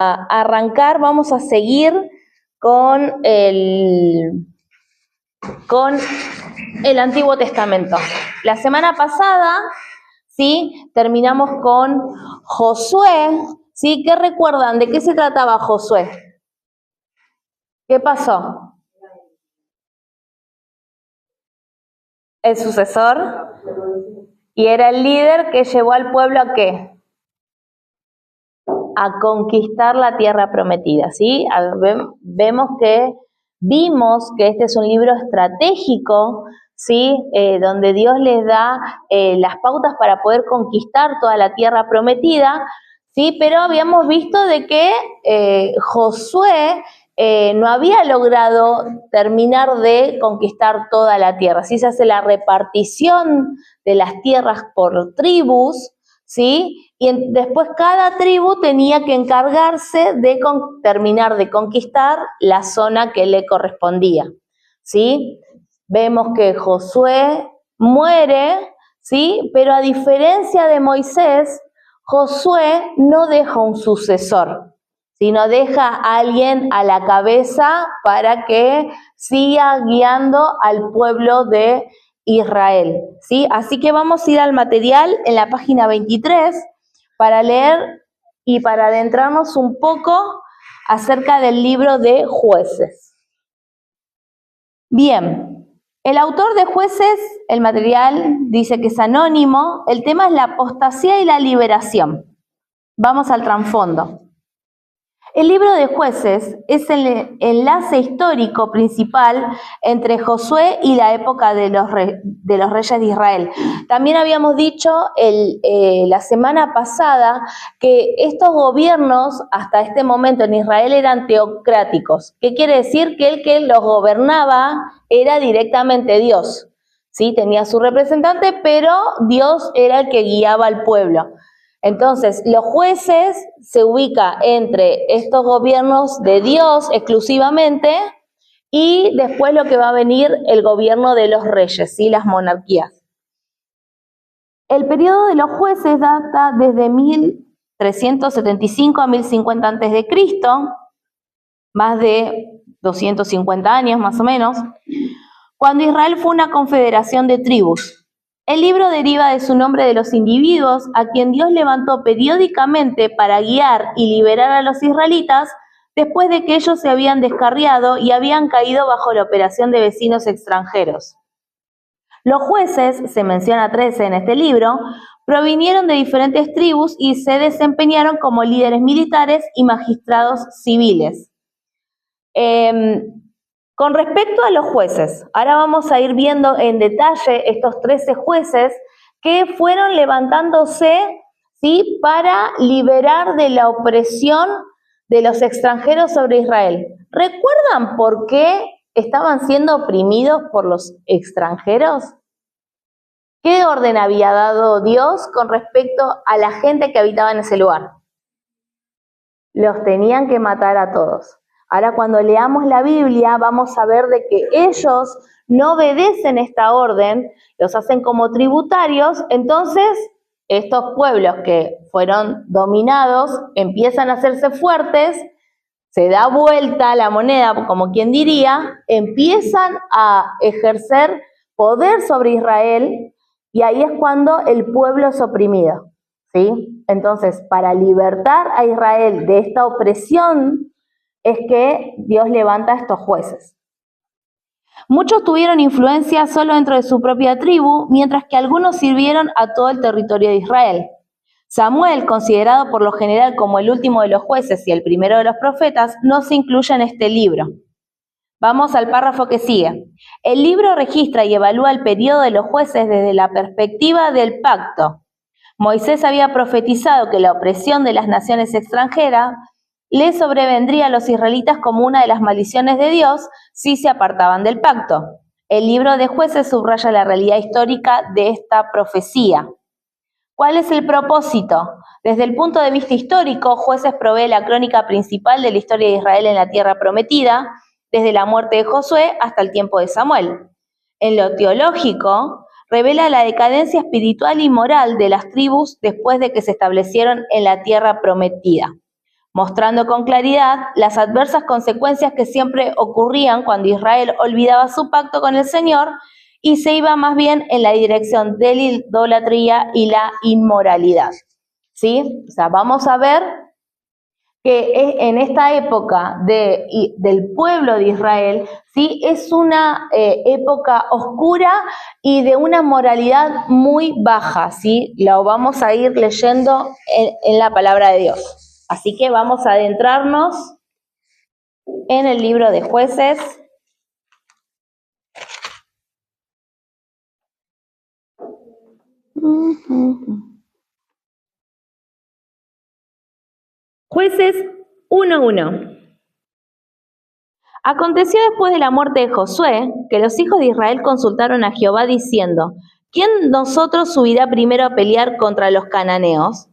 arrancar, vamos a seguir con el Antiguo Testamento. La semana pasada, ¿sí?, terminamos con Josué, ¿sí? ¿Qué recuerdan? ¿De qué se trataba Josué? ¿Qué pasó? El sucesor, y era el líder que llevó al pueblo ¿a qué? A conquistar la tierra prometida, ¿sí? Vimos que este es un libro estratégico, ¿sí? Donde Dios les da las pautas para poder conquistar toda la tierra prometida, ¿sí? Pero habíamos visto de que Josué no había logrado terminar de conquistar toda la tierra, ¿sí? Se hace la repartición de las tierras por tribus, ¿sí? Y después cada tribu tenía que encargarse de terminar de conquistar la zona que le correspondía, ¿sí? Vemos que Josué muere, ¿sí? Pero a diferencia de Moisés, Josué no deja un sucesor, sino deja a alguien a la cabeza para que siga guiando al pueblo de Israel, ¿sí? Así que vamos a ir al material en la página 23 para leer y para adentrarnos un poco acerca del libro de Jueces. Bien, el autor de Jueces, el material dice que es anónimo, el tema es la apostasía y la liberación. Vamos al trasfondo. El libro de Jueces es el enlace histórico principal entre Josué y la época de los reyes de Israel. También habíamos dicho la semana pasada que estos gobiernos hasta este momento en Israel eran teocráticos. ¿Qué quiere decir? Que el que los gobernaba era directamente Dios, ¿sí? Tenía su representante, pero Dios era el que guiaba al pueblo. Entonces, los jueces se ubica entre estos gobiernos de Dios exclusivamente y después lo que va a venir el gobierno de los reyes, ¿sí? Las monarquías. El periodo de los jueces data desde 1375 a 1050 a.C., más de 250 años más o menos, cuando Israel fue una confederación de tribus. El libro deriva de su nombre de los individuos a quien Dios levantó periódicamente para guiar y liberar a los israelitas después de que ellos se habían descarriado y habían caído bajo la operación de vecinos extranjeros. Los jueces, se menciona 13 en este libro, provinieron de diferentes tribus y se desempeñaron como líderes militares y magistrados civiles. Con respecto a los jueces, ahora vamos a ir viendo en detalle estos 13 jueces que fueron levantándose, ¿sí?, para liberar de la opresión de los extranjeros sobre Israel. ¿Recuerdan por qué estaban siendo oprimidos por los extranjeros? ¿Qué orden había dado Dios con respecto a la gente que habitaba en ese lugar? Los tenían que matar a todos. Ahora cuando leamos la Biblia vamos a ver de que ellos no obedecen esta orden, los hacen como tributarios, entonces estos pueblos que fueron dominados empiezan a hacerse fuertes, se da vuelta la moneda, como quien diría, empiezan a ejercer poder sobre Israel y ahí es cuando el pueblo es oprimido, ¿sí? Entonces, para libertar a Israel de esta opresión, es que Dios levanta a estos jueces. Muchos tuvieron influencia solo dentro de su propia tribu, mientras que algunos sirvieron a todo el territorio de Israel. Samuel, considerado por lo general como el último de los jueces y el primero de los profetas, no se incluye en este libro. Vamos al párrafo que sigue. El libro registra y evalúa el periodo de los jueces desde la perspectiva del pacto. Moisés había profetizado que la opresión de las naciones extranjeras le sobrevendría a los israelitas como una de las maldiciones de Dios si se apartaban del pacto. El libro de Jueces subraya la realidad histórica de esta profecía. ¿Cuál es el propósito? Desde el punto de vista histórico, Jueces provee la crónica principal de la historia de Israel en la tierra prometida, desde la muerte de Josué hasta el tiempo de Samuel. En lo teológico, revela la decadencia espiritual y moral de las tribus después de que se establecieron en la tierra prometida. mostrando con claridad las adversas consecuencias que siempre ocurrían cuando Israel olvidaba su pacto con el Señor y se iba más bien en la dirección de la idolatría y la inmoralidad. ¿Sí? O sea, vamos a ver que en esta época del pueblo de Israel, ¿sí? Es una época oscura y de una moralidad muy baja, ¿sí? Lo vamos a ir leyendo en la palabra de Dios. Así que vamos a adentrarnos en el libro de Jueces. Jueces 1:1. Aconteció después de la muerte de Josué, que los hijos de Israel consultaron a Jehová diciendo, ¿quién nosotros subirá primero a pelear contra los cananeos?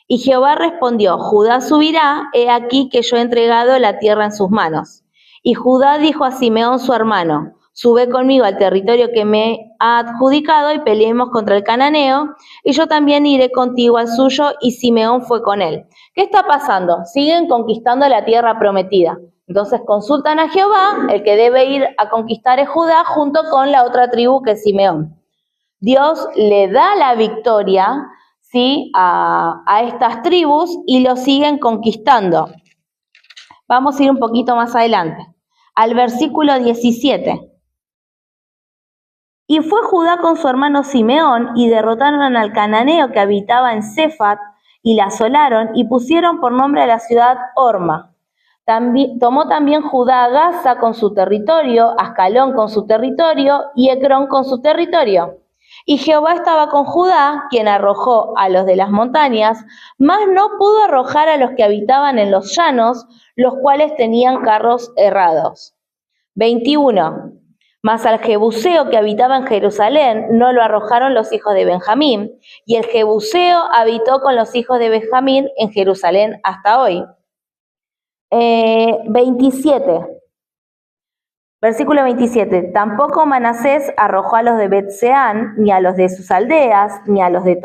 Y Jehová respondió, Judá subirá, he aquí que yo he entregado la tierra en sus manos. Y Judá dijo a Simeón su hermano, sube conmigo al territorio que me ha adjudicado y peleemos contra el cananeo, y yo también iré contigo al suyo, y Simeón fue con él. ¿Qué está pasando? Siguen conquistando la tierra prometida. Entonces consultan a Jehová, el que debe ir a conquistar es Judá junto con la otra tribu que es Simeón. Dios le da la victoria, ¿sí? a estas tribus y lo siguen conquistando. Vamos a ir un poquito más adelante, al versículo 17. Y fue Judá con su hermano Simeón y derrotaron al cananeo que habitaba en Cefat y la asolaron y pusieron por nombre a la ciudad Horma. Tomó también Judá a Gaza con su territorio, Ascalón con su territorio y Ecrón con su territorio. Y Jehová estaba con Judá, quien arrojó a los de las montañas, mas no pudo arrojar a los que habitaban en los llanos, los cuales tenían carros errados. 21. Mas al jebuseo que habitaba en Jerusalén no lo arrojaron los hijos de Benjamín, y el jebuseo habitó con los hijos de Benjamín en Jerusalén hasta hoy. 27. Versículo 27. Tampoco Manasés arrojó a los de Bet-Seán, ni a los de sus aldeas, ni a los de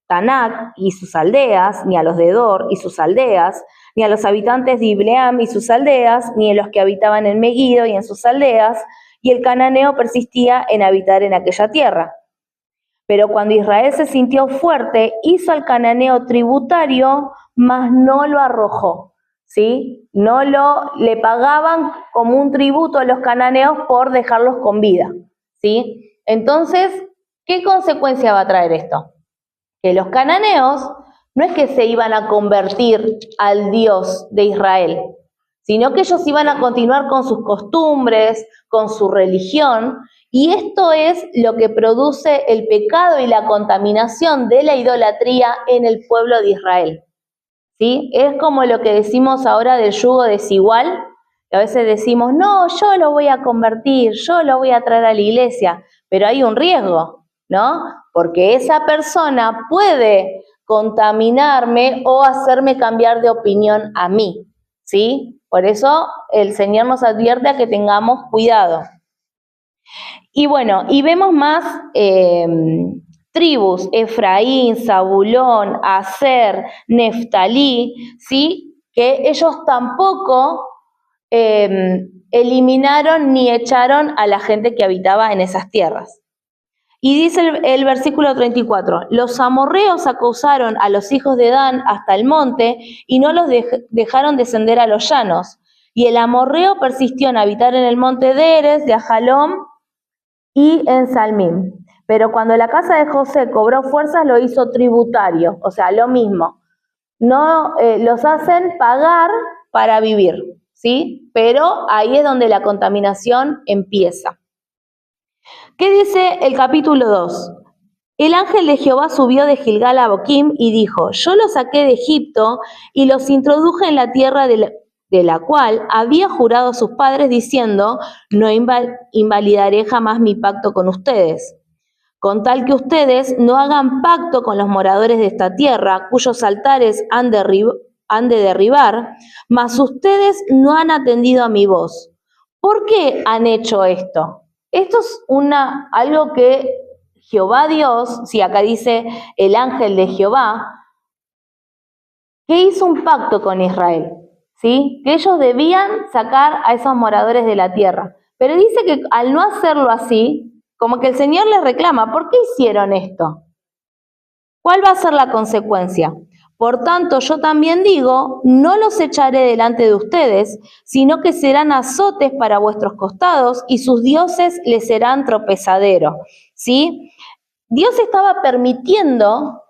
Tanac y sus aldeas, ni a los de Dor y sus aldeas, ni a los habitantes de Ibleam y sus aldeas, ni a los que habitaban en Megiddo y en sus aldeas, y el cananeo persistía en habitar en aquella tierra. Pero cuando Israel se sintió fuerte, hizo al cananeo tributario, mas no lo arrojó. ¿Sí? No le pagaban como un tributo a los cananeos por dejarlos con vida, ¿sí? Entonces, ¿qué consecuencia va a traer esto? Que los cananeos no es que se iban a convertir al Dios de Israel, sino que ellos iban a continuar con sus costumbres, con su religión, y esto es lo que produce el pecado y la contaminación de la idolatría en el pueblo de Israel. ¿Sí? Es como lo que decimos ahora del yugo desigual, que a veces decimos, no, yo lo voy a convertir, yo lo voy a traer a la iglesia, pero hay un riesgo, ¿no? Porque esa persona puede contaminarme o hacerme cambiar de opinión a mí, ¿sí? Por eso el Señor nos advierte a que tengamos cuidado. Y bueno, y vemos más tribus, Efraín, Zabulón, Aser, Neftalí, ¿sí? Que ellos tampoco eliminaron ni echaron a la gente que habitaba en esas tierras. Y dice el versículo 34, los amorreos acusaron a los hijos de Dan hasta el monte y no los dejaron descender a los llanos. Y el amorreo persistió en habitar en el monte de Eres, de Ajalón y en Salmín. Pero cuando la casa de José cobró fuerzas, lo hizo tributario, o sea, lo mismo. No los hacen pagar para vivir, ¿sí? Pero ahí es donde la contaminación empieza. ¿Qué dice el capítulo 2? El ángel de Jehová subió de Gilgal a Boquim y dijo, yo los saqué de Egipto y los introduje en la tierra de la cual había jurado a sus padres diciendo, no invalidaré jamás mi pacto con ustedes, con tal que ustedes no hagan pacto con los moradores de esta tierra, cuyos altares han de derribar, mas ustedes no han atendido a mi voz. ¿Por qué han hecho esto? Esto es algo que Jehová Dios, si acá dice el ángel de Jehová, que hizo un pacto con Israel, ¿sí? Que ellos debían sacar a esos moradores de la tierra. Pero dice que al no hacerlo así, como que el Señor les reclama, ¿por qué hicieron esto? ¿Cuál va a ser la consecuencia? Por tanto, yo también digo, no los echaré delante de ustedes, sino que serán azotes para vuestros costados y sus dioses les serán tropezadero, ¿sí? Dios estaba permitiendo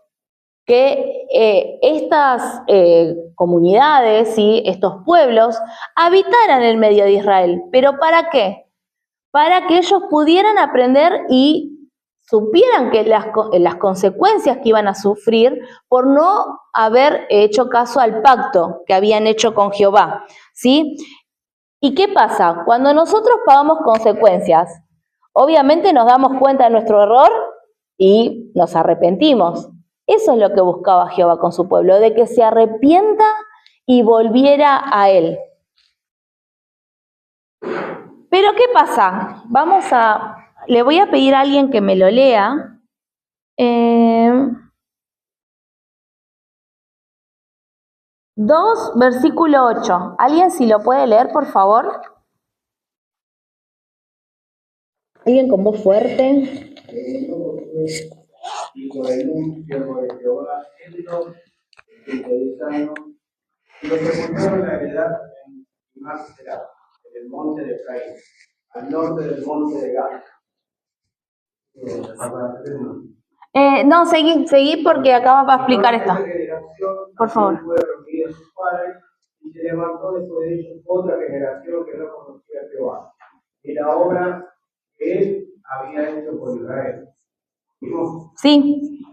que estas comunidades, ¿sí? Estos pueblos, habitaran en medio de Israel. ¿Pero para qué? Para que ellos pudieran aprender y supieran que las consecuencias que iban a sufrir por no haber hecho caso al pacto que habían hecho con Jehová, ¿sí? ¿Y qué pasa? Cuando nosotros pagamos consecuencias, obviamente nos damos cuenta de nuestro error y nos arrepentimos. Eso es lo que buscaba Jehová con su pueblo, de que se arrepienta y volviera a él. Pero ¿qué pasa? Le voy a pedir a alguien que me lo lea. 2, versículo 8. ¿Alguien si lo puede leer, por favor? ¿Alguien con voz fuerte? Y por el siervo de Jehová, siendo de 10 años, y lo sepultaron en la heredad en Másera, en el monte de Efraín, al norte del monte de Gad. No, seguí porque acaba para explicar esto. Por favor. Y se levantó después de ellos otra generación que no conocía a Jehová, y la obra que él había hecho por Israel. ¿Vimos? Sí.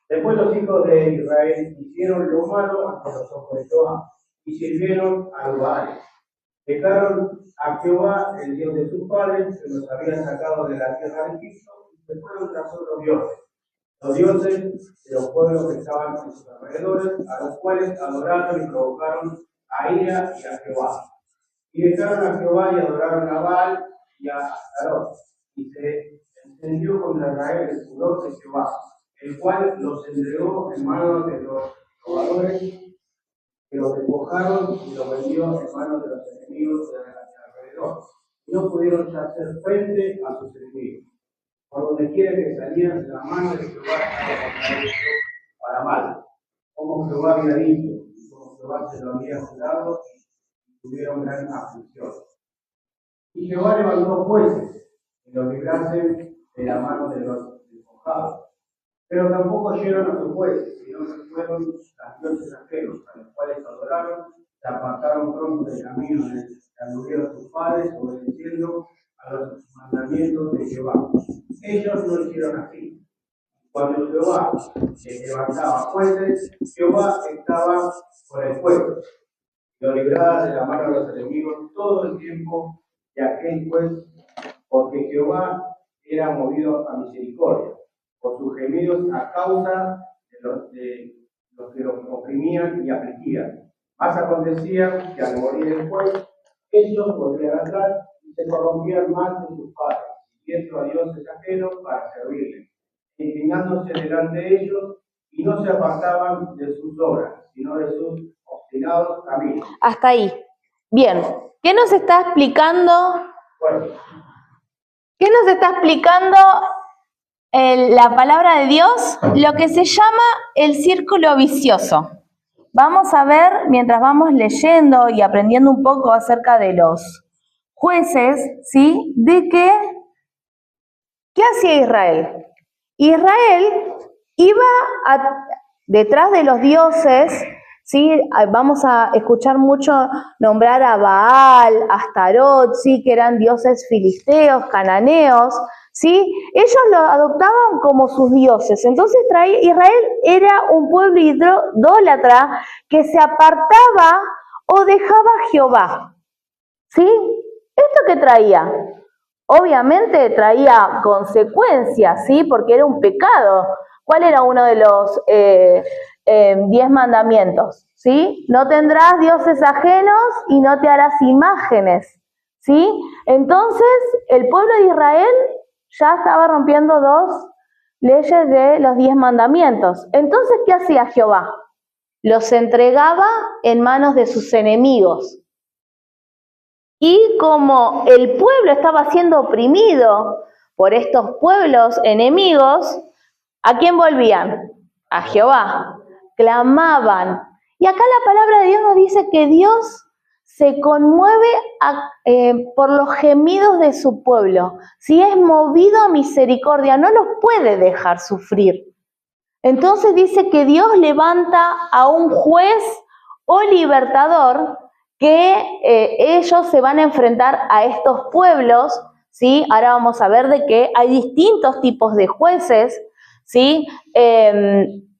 Después los hijos de Israel hicieron lo malo ante los ojos de Jehová y sirvieron a los Baales. Dejaron a Jehová, el Dios de sus padres, que los había sacado de la tierra de Egipto, y se fueron tras otros dioses, los dioses de los pueblos que estaban en sus alrededores, a los cuales adoraron y provocaron a ira y a Jehová. Y dejaron a Jehová y adoraron a Baal y a Astarot, y se encendió contra Israel el furor de Jehová, el cual los entregó en manos de los robadores, que los despojaron y los vendió en manos de los enemigos de alrededor. Y no pudieron ya hacer frente a sus enemigos. Por donde quiera que salían, la mano de Jehová estaba contra ellos para mal, como Jehová había dicho, y como Jehová se lo había jurado, y tuvieron gran aflicción. Y Jehová levantó jueces, que los librasen de la mano de los despojados. Pero tampoco oyeron a sus jueces, sino que fueron las dioses ajenos, a los cuales adoraron, se apartaron pronto del camino que anduvieron sus padres, obedeciendo a los mandamientos de Jehová. Ellos no hicieron así. Cuando Jehová levantaba jueces, Jehová estaba por el pueblo, lo libraba de la mano de los enemigos todo el tiempo de aquel juez, porque Jehová era movido a misericordia por sus gemidos a causa de los que los oprimían y afligían. Más acontecía que al morir el juez, ellos volvían atrás y se corrompían más de sus padres, siguiendo a dioses ajenos para servirles, inclinándose delante de ellos, y no se apartaban de sus obras, sino de sus obstinados caminos. Hasta ahí. Bien. ¿Qué nos está explicando? Bueno. ¿Qué nos está explicando la palabra de Dios? Lo que se llama el círculo vicioso. Vamos a ver, mientras vamos leyendo y aprendiendo un poco acerca de los jueces, ¿sí? De ¿qué hacía Israel? Israel iba detrás de los dioses, ¿sí? Vamos a escuchar mucho nombrar a Baal, a Astarot, ¿sí? Que eran dioses filisteos, cananeos, ¿sí? Ellos lo adoptaban como sus dioses. Entonces Israel era un pueblo idólatra que se apartaba o dejaba a Jehová, ¿sí? ¿Esto qué traía? Obviamente traía consecuencias, ¿sí? Porque era un pecado. ¿Cuál era uno de los 10 mandamientos? ¿Sí? No tendrás dioses ajenos y no te harás imágenes, ¿sí? Entonces, el pueblo de Israel ya estaba rompiendo 2 leyes de los 10 mandamientos. Entonces, ¿qué hacía Jehová? los entregaba en manos de sus enemigos. Y como el pueblo estaba siendo oprimido por estos pueblos enemigos, ¿a quién volvían? A Jehová. Clamaban. Y acá la palabra de Dios nos dice que Dios se conmueve por los gemidos de su pueblo. Si es movido a misericordia, no los puede dejar sufrir. Entonces dice que Dios levanta a un juez o libertador que ellos se van a enfrentar a estos pueblos, ¿sí? Ahora vamos a ver de que hay distintos tipos de jueces, ¿sí?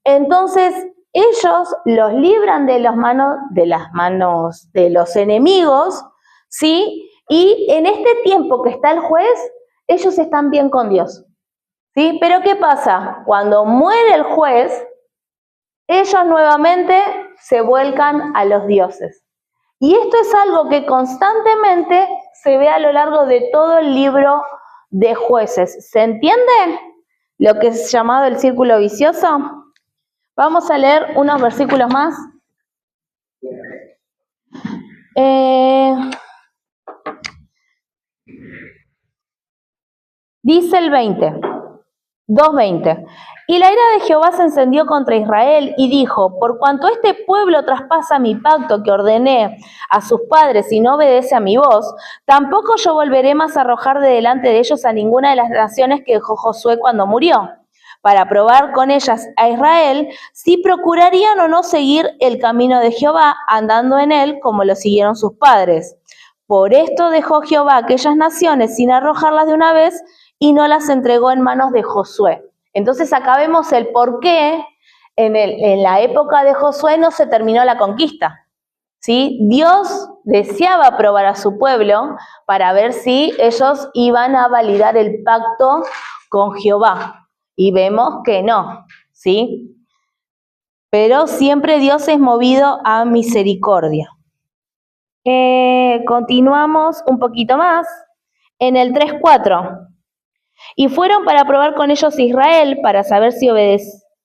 Entonces ellos los libran de las manos de los enemigos, ¿sí? Y en este tiempo que está el juez, ellos están bien con Dios, ¿sí? Pero ¿qué pasa? Cuando muere el juez, ellos nuevamente se vuelcan a los dioses. Y esto es algo que constantemente se ve a lo largo de todo el libro de Jueces. ¿Se entiende lo que es llamado el círculo vicioso? Vamos a leer unos versículos más. Dice el 2:20. Y la ira de Jehová se encendió contra Israel y dijo: por cuanto este pueblo traspasa mi pacto que ordené a sus padres y no obedece a mi voz, tampoco yo volveré más a arrojar de delante de ellos a ninguna de las naciones que dejó Josué cuando murió, para probar con ellas a Israel si procurarían o no seguir el camino de Jehová, andando en él como lo siguieron sus padres. Por esto dejó Jehová aquellas naciones sin arrojarlas de una vez y no las entregó en manos de Josué. Entonces acá vemos el por qué en la época de Josué no se terminó la conquista, ¿sí? Dios deseaba probar a su pueblo para ver si ellos iban a validar el pacto con Jehová. Y vemos que no, ¿sí? Pero siempre Dios es movido a misericordia. Continuamos un poquito más. En el 3:4. Y fueron para probar con ellos Israel, para saber si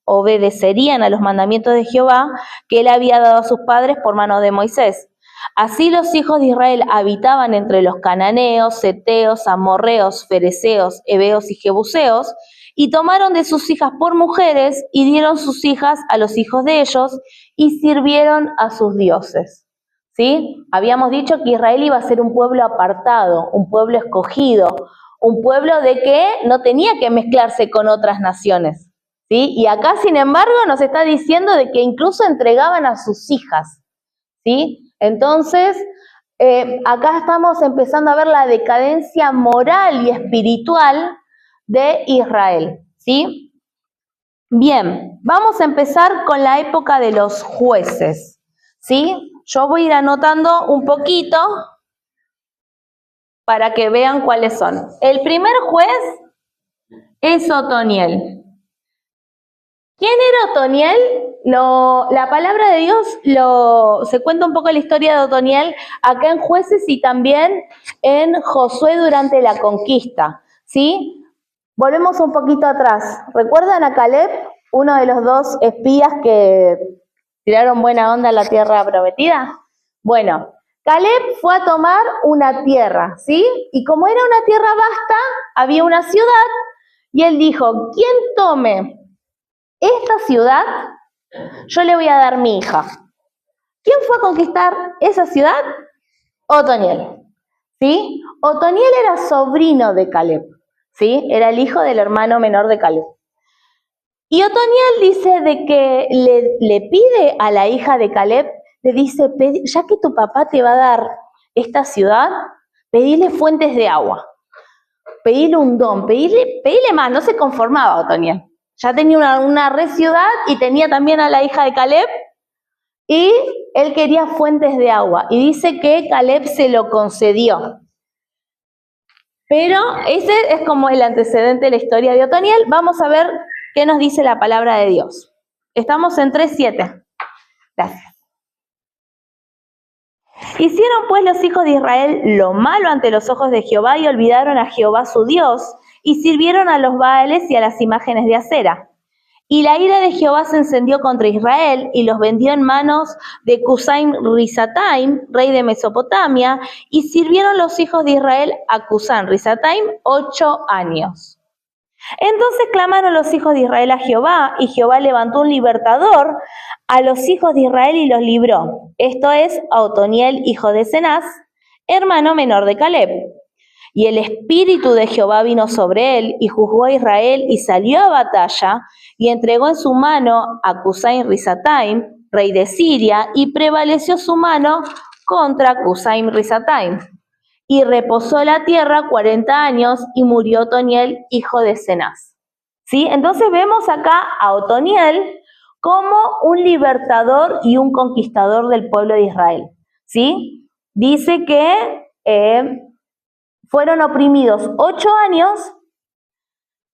obedecerían a los mandamientos de Jehová que él había dado a sus padres por mano de Moisés. Así los hijos de Israel habitaban entre los cananeos, seteos, amorreos, fereceos, heveos y jebuseos, y tomaron de sus hijas por mujeres y dieron sus hijas a los hijos de ellos y sirvieron a sus dioses. ¿Sí? Habíamos dicho que Israel iba a ser un pueblo apartado, un pueblo escogido, un pueblo de que no tenía que mezclarse con otras naciones, ¿sí? Y acá, sin embargo, nos está diciendo de que incluso entregaban a sus hijas, ¿sí? Entonces, acá estamos empezando a ver la decadencia moral y espiritual de Israel, ¿sí? Bien, vamos a empezar con la época de los jueces, ¿sí? Yo voy a ir anotando un poquito para que vean cuáles son. El primer juez es Otoniel. ¿Quién era Otoniel? La palabra de Dios se cuenta un poco la historia de Otoniel acá en Jueces y también en Josué durante la conquista, ¿sí? Volvemos un poquito atrás. ¿Recuerdan a Caleb, uno de los dos espías que tiraron buena onda en la tierra prometida? Bueno, Caleb fue a tomar una tierra, ¿sí? Y como era una tierra vasta, había una ciudad, y él dijo: quien tome esta ciudad, yo le voy a dar mi hija. ¿Quién fue a conquistar esa ciudad? Otoniel, ¿sí? Otoniel era sobrino de Caleb, ¿sí? Era el hijo del hermano menor de Caleb. Y Otoniel dice de que le pide a la hija de Caleb, le dice: ya que tu papá te va a dar esta ciudad, pedile fuentes de agua, pedile un don, pedile más. No se conformaba Otoniel. Ya tenía una re ciudad y tenía también a la hija de Caleb y él quería fuentes de agua. Y dice que Caleb se lo concedió. Pero ese es como el antecedente de la historia de Otoniel. Vamos a ver qué nos dice la palabra de Dios. Estamos en 3:7. Gracias. Hicieron pues los hijos de Israel lo malo ante los ojos de Jehová y olvidaron a Jehová su Dios y sirvieron a los Baales y a las imágenes de acera. Y la ira de Jehová se encendió contra Israel y los vendió en manos de Cusaim-Risataim, rey de Mesopotamia, y sirvieron los hijos de Israel a Cusaim-Risataim 8 años. Entonces clamaron los hijos de Israel a Jehová, y Jehová levantó un libertador a los hijos de Israel y los libró. Esto es a Otoniel, hijo de Cenaz, hermano menor de Caleb. Y el espíritu de Jehová vino sobre él, y juzgó a Israel, y salió a batalla, y entregó en su mano a Cusaim-Risataim, rey de Siria, y prevaleció su mano contra Cusaim-Risataim. Y reposó la tierra 40 años, y murió Otoniel, hijo de Cenaz. ¿Sí? Entonces vemos acá a Otoniel como un libertador y un conquistador del pueblo de Israel. ¿Sí? Dice que fueron oprimidos 8 años,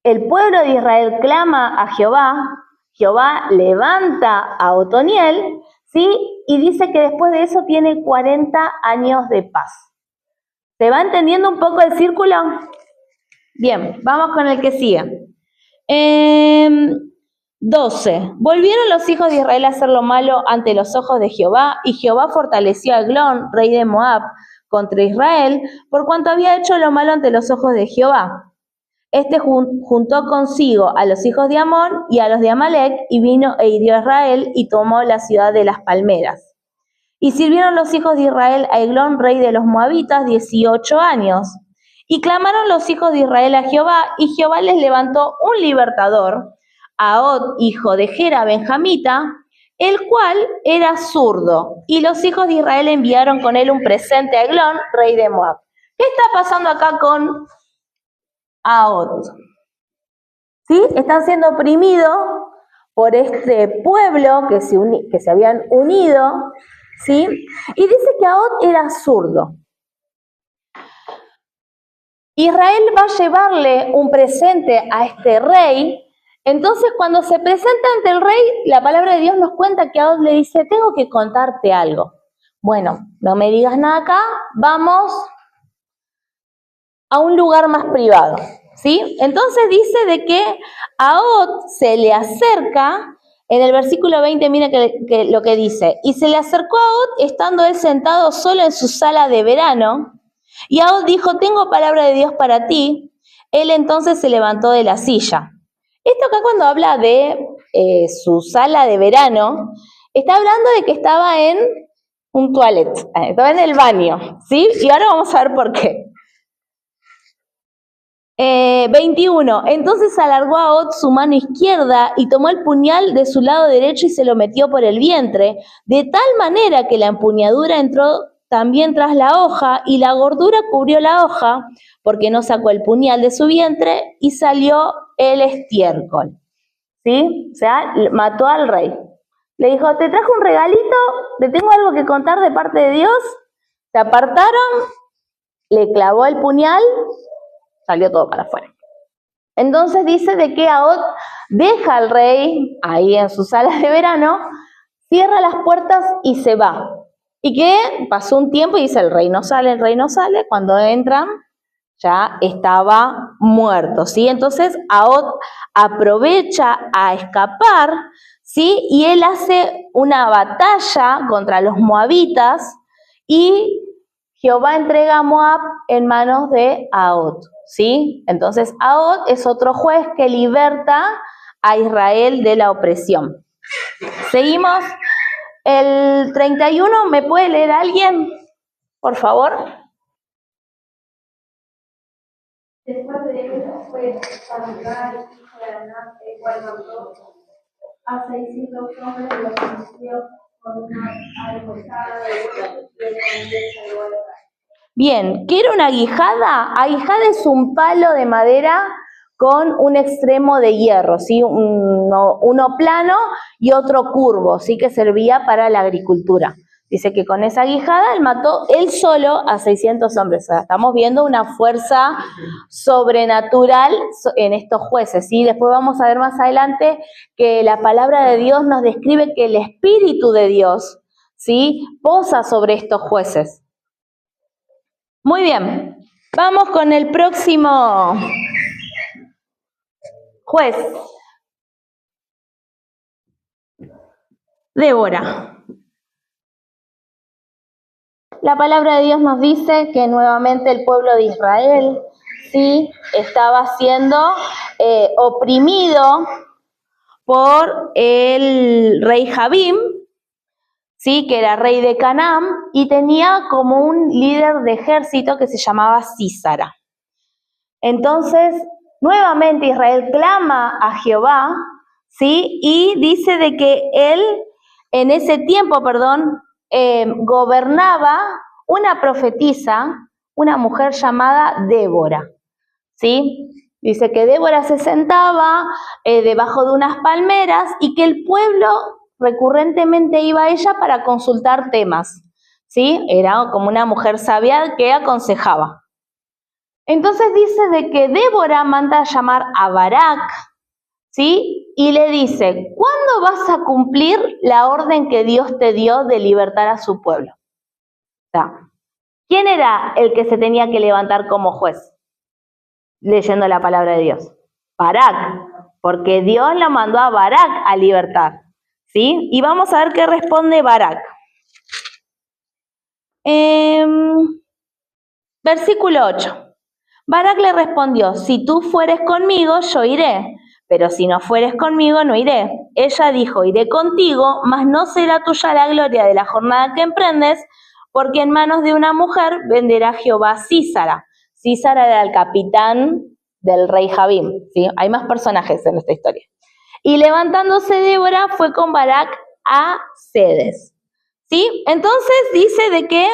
el pueblo de Israel clama a Jehová, Jehová levanta a Otoniel, ¿sí? Y dice que después de eso tiene 40 años de paz. ¿Se va entendiendo un poco el círculo? Bien, vamos con el que sigue. 12. Volvieron los hijos de Israel a hacer lo malo ante los ojos de Jehová, y Jehová fortaleció a Eglón, rey de Moab, contra Israel, por cuanto había hecho lo malo ante los ojos de Jehová. Este juntó consigo a los hijos de Amón y a los de Amalec, y vino e hirió a Israel, y tomó la ciudad de las palmeras. Y sirvieron los hijos de Israel a Eglón, rey de los Moabitas, 18 años. Y clamaron los hijos de Israel a Jehová, y Jehová les levantó un libertador, a Od, hijo de Gera, benjamita, el cual era zurdo. Y los hijos de Israel enviaron con él un presente a Eglón, rey de Moab. ¿Qué está pasando acá con Od? ¿Sí? Están siendo oprimidos por este pueblo que se habían unido, ¿sí? Y dice que Od era zurdo. Israel va a llevarle un presente a este rey. Entonces, cuando se presenta ante el rey, la palabra de Dios nos cuenta que Od le dice: tengo que contarte algo. Bueno, no me digas nada acá, vamos a un lugar más privado, ¿sí? Entonces dice de que a Od se le acerca, en el versículo 20, mira que lo que dice: y se le acercó a Od estando él sentado solo en su sala de verano, y a Od dijo: tengo palabra de Dios para ti. Él entonces se levantó de la silla. Esto acá, cuando habla de su sala de verano, está hablando de que estaba en un toilet, estaba en el baño, ¿sí? Y ahora vamos a ver por qué. 21. Entonces alargó a Od su mano izquierda y tomó el puñal de su lado derecho y se lo metió por el vientre, de tal manera que la empuñadura entró también tras la hoja, y la gordura cubrió la hoja, porque no sacó el puñal de su vientre, y salió el estiércol. ¿Sí? O sea, mató al rey. Le dijo: te trajo un regalito, te tengo algo que contar de parte de Dios. Se apartaron, le clavó el puñal, salió todo para afuera. Entonces dice de que Od deja al rey ahí en su sala de verano, cierra las puertas y se va. Y que pasó un tiempo y dice: el rey no sale, el rey no sale. Cuando entran, ya estaba muerto, ¿sí? Entonces Od aprovecha a escapar, ¿sí? Y él hace una batalla contra los moabitas, y Jehová entrega a Moab en manos de Od, ¿sí? Entonces Od es otro juez que liberta a Israel de la opresión. Seguimos. El 31, ¿me puede leer alguien, por favor? Después de ello fue Samuel, hijo de Anás, el cual mató a 600 hombres y los consumió con una aguijada de oro, y él también salvó al hogar. Bien, ¿qué era una aguijada? Aguijada es un palo de madera con un extremo de hierro, ¿sí? Uno plano y otro curvo, ¿sí? Que servía para la agricultura. Dice que con esa aguijada él mató él solo a 600 hombres. O sea, estamos viendo una fuerza sobrenatural en estos jueces, ¿sí? Después vamos a ver más adelante que la palabra de Dios nos describe que el Espíritu de Dios, ¿sí? Posa sobre estos jueces. Muy bien, vamos con el próximo juez. Débora. La palabra de Dios nos dice que nuevamente el pueblo de Israel, sí, estaba siendo oprimido por el rey Jabín, sí, que era rey de Canaán, y tenía como un líder de ejército que se llamaba Sísara. Entonces, nuevamente Israel clama a Jehová, sí, y dice de que él, en ese tiempo, gobernaba una profetisa, una mujer llamada Débora, ¿sí? Dice que Débora se sentaba debajo de unas palmeras y que el pueblo recurrentemente iba a ella para consultar temas, ¿sí? Era como una mujer sabia que aconsejaba. Entonces dice de que Débora manda a llamar a Barak, ¿sí? Y le dice, ¿cuándo vas a cumplir la orden que Dios te dio de libertar a su pueblo? O sea, ¿quién era el que se tenía que levantar como juez? Leyendo la palabra de Dios. Barak, porque Dios la mandó a Barak a libertar, ¿sí? Y vamos a ver qué responde Barak. Versículo 8. Barak le respondió, si tú fueres conmigo, yo iré, pero si no fueres conmigo, no iré. Ella dijo, iré contigo, mas no será tuya la gloria de la jornada que emprendes, porque en manos de una mujer venderá Jehová a Sísara. Sísara era el capitán del rey Jabín, ¿sí? Hay más personajes en esta historia. Y levantándose Débora fue con Barak a Cedes, ¿sí? Entonces dice de que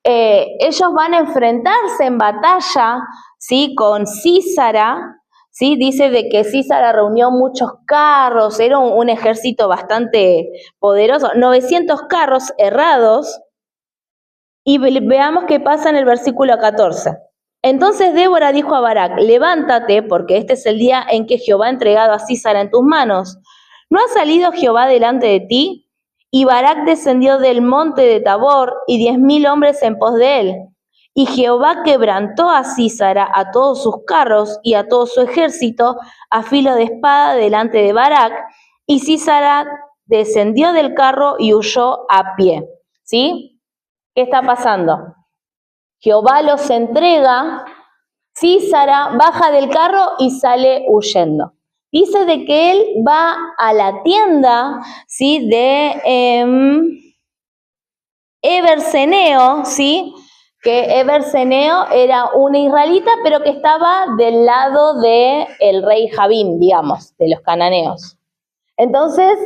ellos van a enfrentarse en batalla, ¿sí? Con Sísara, ¿sí? Dice de que Sísara reunió muchos carros, era un ejército bastante poderoso, 900 carros errados, y veamos qué pasa en el versículo 14. Entonces Débora dijo a Barak, levántate, porque este es el día en que Jehová ha entregado a Sísara en tus manos. ¿No ha salido Jehová delante de ti? Y Barak descendió del monte de Tabor, y 10,000 hombres en pos de él. Y Jehová quebrantó a Sísara, a todos sus carros y a todo su ejército, a filo de espada delante de Barak, y Sísara descendió del carro y huyó a pie. ¿Sí? ¿Qué está pasando? Jehová los entrega, Sísara baja del carro y sale huyendo. Dice de que él va a la tienda, ¿sí? De Eberseneo, ¿sí? Que Eberseneo era una israelita, pero que estaba del lado del rey Jabín, digamos, de los cananeos. Entonces,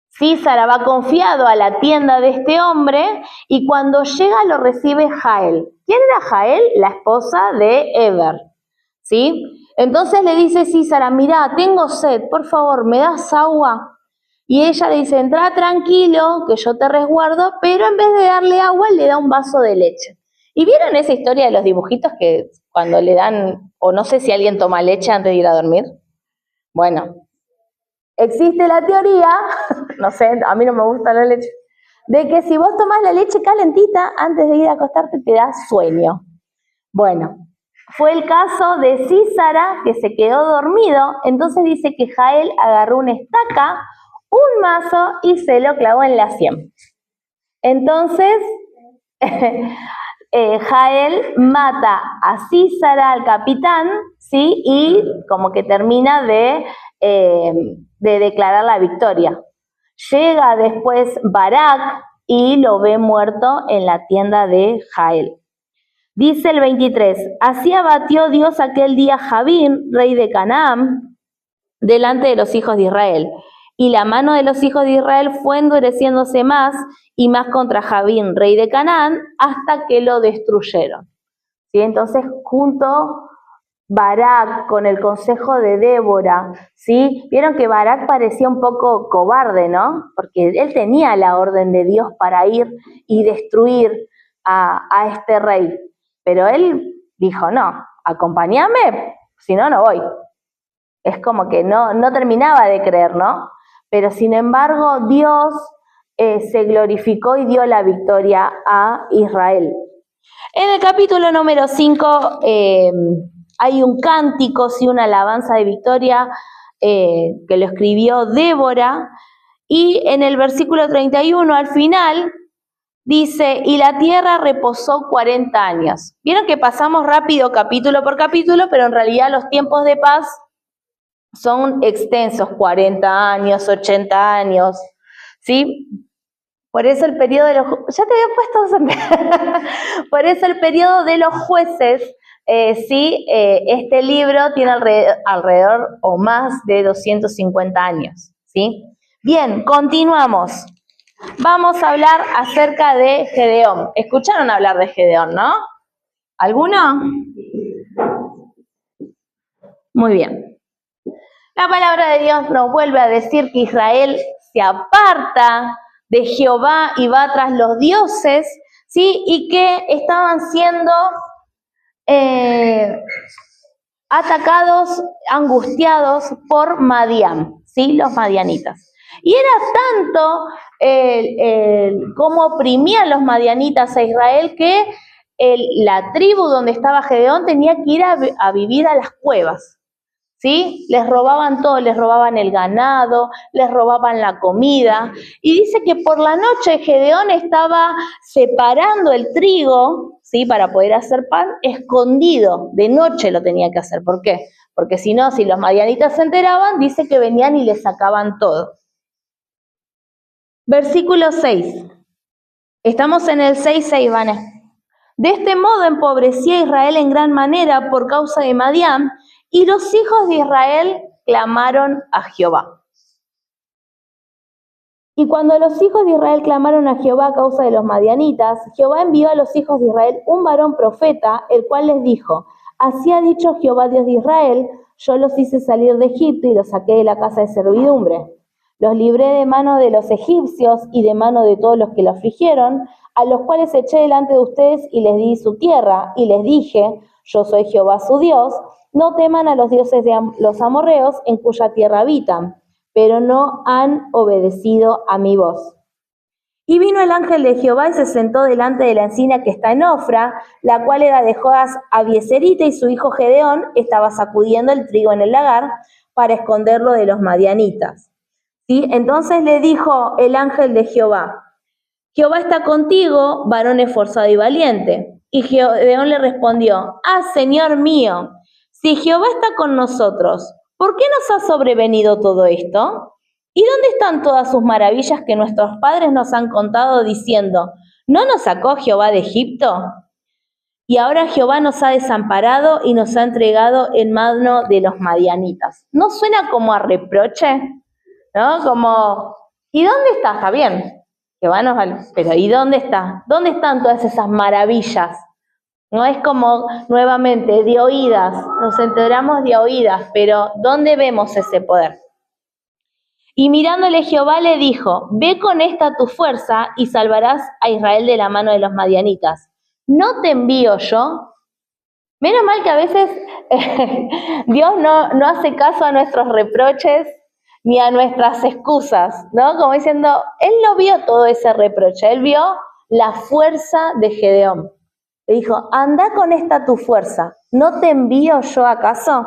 Sísara va confiado a la tienda de este hombre y cuando llega lo recibe Jael. ¿Quién era Jael? La esposa de Eber, ¿sí? Entonces le dice Sísara, mirá, tengo sed, por favor, ¿me das agua? Y ella le dice, entra tranquilo, que yo te resguardo, pero en vez de darle agua, le da un vaso de leche. ¿Y vieron esa historia de los dibujitos que cuando le dan, o no sé si alguien toma leche antes de ir a dormir? Bueno, existe la teoría, no sé, a mí no me gusta la leche, de que si vos tomás la leche calentita antes de ir a acostarte te da sueño. Bueno, fue el caso de Sísara que se quedó dormido, entonces dice que Jael agarró una estaca, un mazo y se lo clavó en la sien. Entonces, Jael mata a Sísara, al capitán, ¿sí? Y como que termina de declarar la victoria. Llega después Barak y lo ve muerto en la tienda de Jael. Dice el 23, así abatió Dios aquel día Jabín, rey de Canaán, delante de los hijos de Israel. Y la mano de los hijos de Israel fue endureciéndose más y más contra Jabín, rey de Canaán, hasta que lo destruyeron. ¿Sí? Entonces, junto Barak con el consejo de Débora, ¿sí? Vieron que Barak parecía un poco cobarde, ¿no? Porque él tenía la orden de Dios para ir y destruir a este rey. Pero él dijo, no, acompáñame, si no, no voy. Es como que no terminaba de creer, ¿no? Pero sin embargo, Dios se glorificó y dio la victoria a Israel. En el capítulo número 5 hay un cántico, sí, una alabanza de victoria que lo escribió Débora, Y en el versículo 31 al final dice, y la tierra reposó 40 años. Vieron que pasamos rápido capítulo por capítulo, pero en realidad los tiempos de paz son extensos, 40 años, 80 años, ¿sí? Por eso el periodo de los... Ya te había puesto... Por eso el periodo de los jueces, sí, este libro tiene alrededor o más de 250 años, ¿sí? Bien, continuamos. Vamos a hablar acerca de Gedeón. ¿Escucharon hablar de Gedeón, no? ¿Alguno? Muy bien. La palabra de Dios nos vuelve a decir que Israel se aparta de Jehová y va tras los dioses, ¿sí? Y que estaban siendo atacados, angustiados por Madián, ¿sí? Los madianitas. Y era tanto cómo oprimían los madianitas a Israel que la tribu donde estaba Gedeón tenía que ir a vivir a las cuevas, ¿sí? Les robaban todo, les robaban el ganado, les robaban la comida. Y dice que por la noche Gedeón estaba separando el trigo, ¿sí? Para poder hacer pan, escondido. De noche lo tenía que hacer. ¿Por qué? Porque si no, si los madianitas se enteraban, dice que venían y le sacaban todo. Versículo 6. Estamos en el 6:6, Vane. De este modo empobrecía Israel en gran manera por causa de Madián, y los hijos de Israel clamaron a Jehová. Y cuando los hijos de Israel clamaron a Jehová a causa de los madianitas, Jehová envió a los hijos de Israel un varón profeta, el cual les dijo, así ha dicho Jehová Dios de Israel, yo los hice salir de Egipto y los saqué de la casa de servidumbre. Los libré de mano de los egipcios y de mano de todos los que los afligieron, a los cuales eché delante de ustedes y les di su tierra, y les dije, yo soy Jehová su Dios, no teman a los dioses de los amorreos en cuya tierra habitan, pero no han obedecido a mi voz. Y vino el ángel de Jehová y se sentó delante de la encina que está en Ofra, la cual era de Joas Abieserita, y su hijo Gedeón estaba sacudiendo el trigo en el lagar para esconderlo de los madianitas. ¿Sí? Entonces le dijo el ángel de Jehová, Jehová está contigo, varón esforzado y valiente. Y Gedeón le respondió, Señor mío, si Jehová está con nosotros, ¿por qué nos ha sobrevenido todo esto? ¿Y dónde están todas sus maravillas que nuestros padres nos han contado diciendo, ¿no nos sacó Jehová de Egipto? Y ahora Jehová nos ha desamparado y nos ha entregado en mano de los madianitas. ¿No suena como a reproche? ¿No? Como, ¿y dónde está? Está bien, Jehová nos va, pero ¿y dónde está? ¿Dónde están todas esas maravillas? No es como, nuevamente, de oídas, nos enteramos de oídas, pero ¿dónde vemos ese poder? Y mirándole Jehová le dijo, ve con esta tu fuerza y salvarás a Israel de la mano de los madianitas. ¿No te envío yo? Menos mal que a veces Dios no hace caso a nuestros reproches ni a nuestras excusas, ¿no? Como diciendo, él no vio todo ese reproche, él vio la fuerza de Gedeón. Le dijo, anda con esta tu fuerza, ¿no te envío yo acaso?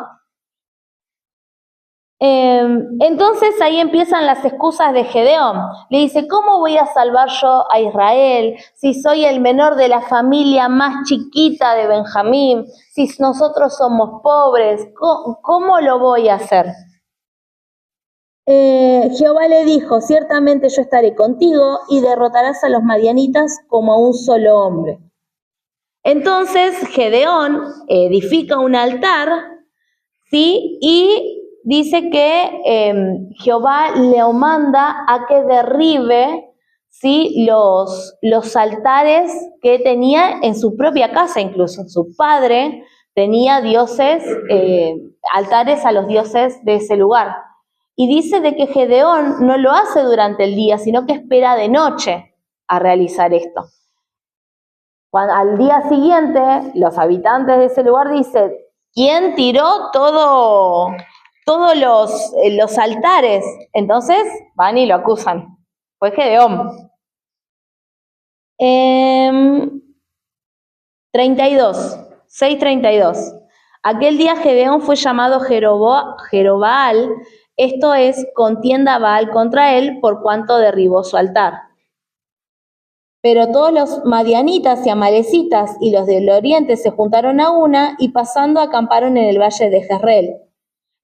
Entonces ahí empiezan las excusas de Gedeón. Le dice, ¿cómo voy a salvar yo a Israel si soy el menor de la familia más chiquita de Benjamín? Si nosotros somos pobres, ¿cómo lo voy a hacer? Jehová le dijo, ciertamente yo estaré contigo y derrotarás a los madianitas como a un solo hombre. Entonces Gedeón edifica un altar, ¿sí? Y dice que Jehová le manda a que derribe, ¿sí? los altares que tenía en su propia casa, incluso su padre tenía dioses, altares a los dioses de ese lugar. Y dice de que Gedeón no lo hace durante el día, sino que espera de noche a realizar esto. Al día siguiente, los habitantes de ese lugar dicen, ¿quién tiró todos los altares? Entonces van y lo acusan. Fue Gedeón. 6:32. Aquel día Gedeón fue llamado Jerobbaal, Esto es, contienda Baal contra él por cuanto derribó su altar. Pero todos los madianitas y amalecitas y los del oriente se juntaron a una y pasando acamparon en el valle de Jezreel.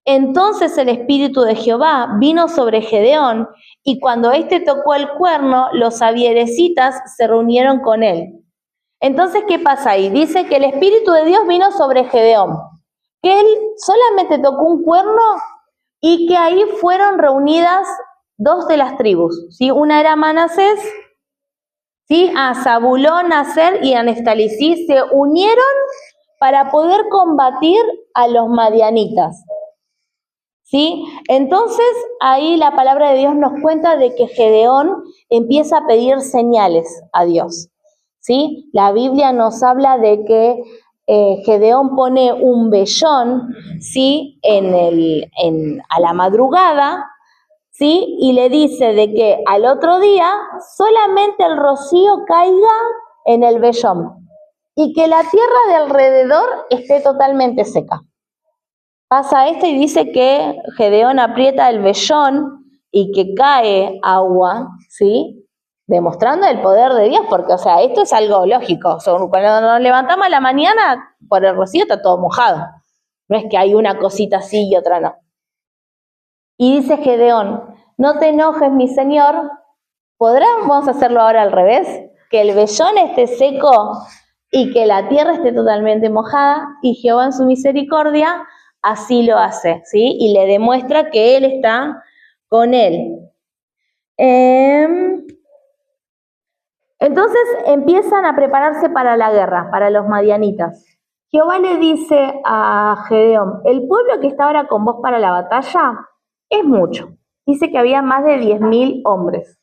Entonces el espíritu de Jehová vino sobre Gedeón, y cuando éste tocó el cuerno, los abierecitas se reunieron con él. Entonces, ¿qué pasa ahí? Dice que el espíritu de Dios vino sobre Gedeón, que él solamente tocó un cuerno y que ahí fueron reunidas dos de las tribus, ¿sí? Una era Manasés, ¿sí? A Zabulón, Aser y a Neftalí, ¿sí? Se unieron para poder combatir a los madianitas, ¿sí? Entonces, ahí la palabra de Dios nos cuenta de que Gedeón empieza a pedir señales a Dios, ¿sí? La Biblia nos habla de que Gedeón pone un vellón, ¿sí? A la madrugada, ¿sí? Y le dice de que al otro día solamente el rocío caiga en el vellón y que la tierra de alrededor esté totalmente seca. Pasa esto y dice que Gedeón aprieta el vellón y que cae agua, ¿sí? Demostrando el poder de Dios, porque, o sea, esto es algo lógico. Cuando nos levantamos a la mañana, por el rocío está todo mojado. No es que hay una cosita así y otra no. Y dice Gedeón, no te enojes, mi señor. Vamos a hacerlo ahora al revés, que el vellón esté seco y que la tierra esté totalmente mojada, y Jehová en su misericordia así lo hace, ¿sí? Y le demuestra que él está con él. Entonces empiezan a prepararse para la guerra, para los madianitas. Jehová le dice a Gedeón, el pueblo que está ahora con vos para la batalla es mucho. Dice que había más de 10.000 hombres.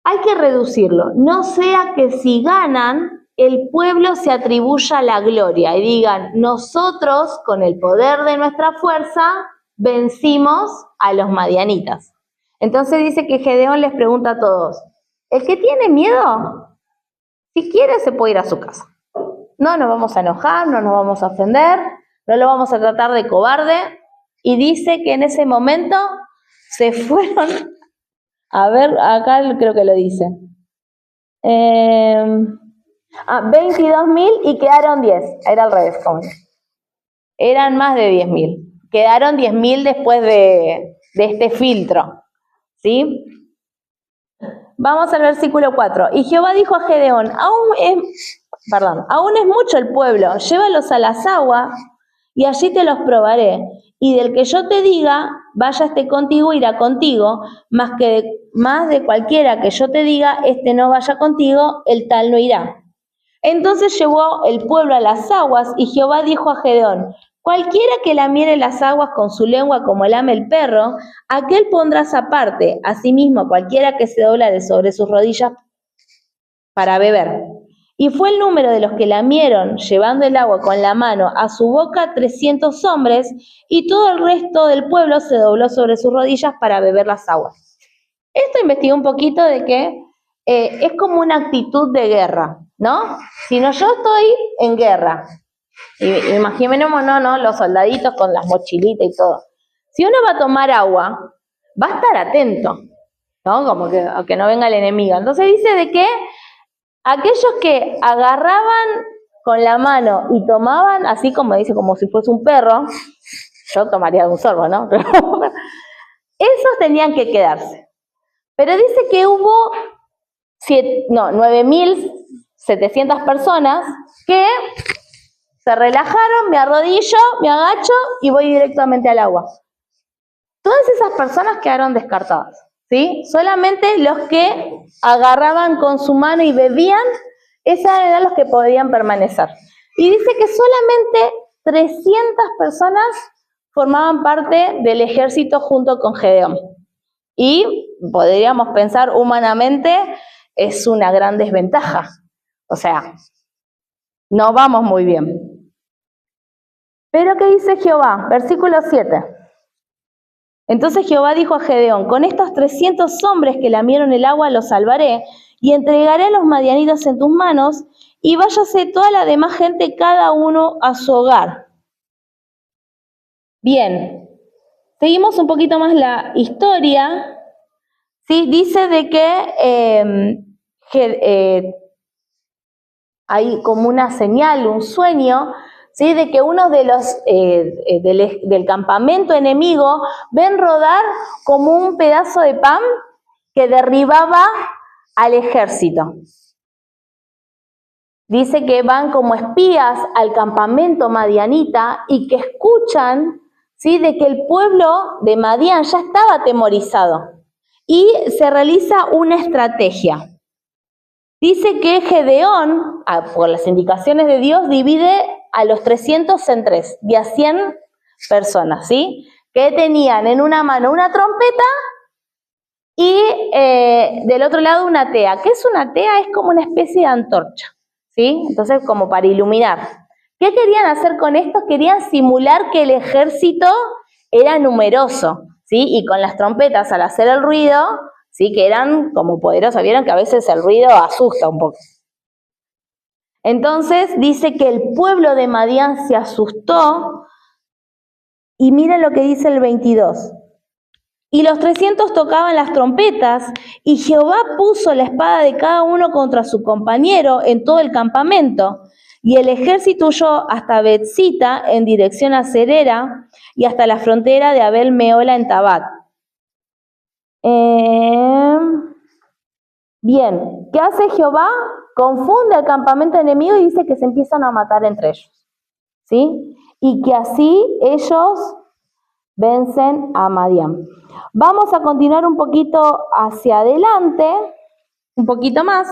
Hay que reducirlo, no sea que si ganan, el pueblo se atribuya la gloria y digan, nosotros con el poder de nuestra fuerza vencimos a los madianitas. Entonces dice que Gedeón les pregunta a todos, el que tiene miedo, si quiere se puede ir a su casa. No nos vamos a enojar, no nos vamos a ofender, no lo vamos a tratar de cobarde. Y dice que en ese momento se fueron, a ver, acá creo que lo dice, 22.000 y quedaron 10, era al revés, ¿cómo? Eran más de 10.000, quedaron 10.000 después de este filtro, ¿sí? Vamos al versículo 4. Y Jehová dijo a Gedeón, aún es mucho el pueblo, llévalos a las aguas y allí te los probaré. Y del que yo te diga, váyase contigo, irá contigo, más de cualquiera que yo te diga, no vaya contigo, el tal no irá. Entonces llevó el pueblo a las aguas, y Jehová dijo a Gedeón, cualquiera que lamiere las aguas con su lengua como lame el perro, aquel pondrás aparte, asimismo cualquiera que se dobla de sobre sus rodillas para beber. Y fue el número de los que lamieron, llevando el agua con la mano a su boca, 300 hombres, y todo el resto del pueblo se dobló sobre sus rodillas para beber las aguas. Esto investigué un poquito de que es como una actitud de guerra, ¿no? Si no, yo estoy en guerra. Imaginémonos, ¿no? Los soldaditos con las mochilitas y todo. Si uno va a tomar agua, va a estar atento, ¿no? Como que no venga el enemigo. Entonces dice de que aquellos que agarraban con la mano y tomaban, así como dice, como si fuese un perro, yo tomaría de un sorbo, ¿no? Esos tenían que quedarse. Pero dice que hubo 9.700 personas que se relajaron, me arrodillo, me agacho y voy directamente al agua. Todas esas personas quedaron descartadas, ¿sí? Solamente los que agarraban con su mano y bebían, esos eran los que podían permanecer. Y dice que solamente 300 personas formaban parte del ejército junto con Gedeón. Y podríamos pensar humanamente, es una gran desventaja. O sea, no vamos muy bien. Pero ¿qué dice Jehová? Versículo 7. Entonces Jehová dijo a Gedeón, con estos 300 hombres que lamieron el agua los salvaré, y entregaré a los madianitas en tus manos, y váyase toda la demás gente, cada uno a su hogar. Bien, Seguimos un poquito más la historia, ¿sí? Dice de que hay como una señal, un sueño, ¿sí? De que uno de los del campamento enemigo ven rodar como un pedazo de pan que derribaba al ejército. Dice que van como espías al campamento madianita y que escuchan, ¿sí? De que el pueblo de Madián ya estaba atemorizado y se realiza una estrategia. Dice que Gedeón, por las indicaciones de Dios, divide a los 300 en 3, de a 100 personas, ¿sí? Que tenían en una mano una trompeta y del otro lado una tea. ¿Qué es una tea? Es como una especie de antorcha, ¿sí? Entonces, como para iluminar. ¿Qué querían hacer con esto? Querían simular que el ejército era numeroso, ¿sí? Y con las trompetas, al hacer el ruido, ¿sí? Que eran como poderosas. Vieron que a veces el ruido asusta un poco. Entonces, dice que el pueblo de Madián se asustó. Y mira lo que dice el 22. Y los 300 tocaban las trompetas, y Jehová puso la espada de cada uno contra su compañero en todo el campamento. Y el ejército huyó hasta Betzita en dirección a Serera y hasta la frontera de Abel Meola en Tabat. Bien, ¿qué hace Jehová? Confunde al campamento enemigo y dice que se empiezan a matar entre ellos, ¿sí? Y que así ellos vencen a Madián. Vamos a continuar un poquito hacia adelante, un poquito más.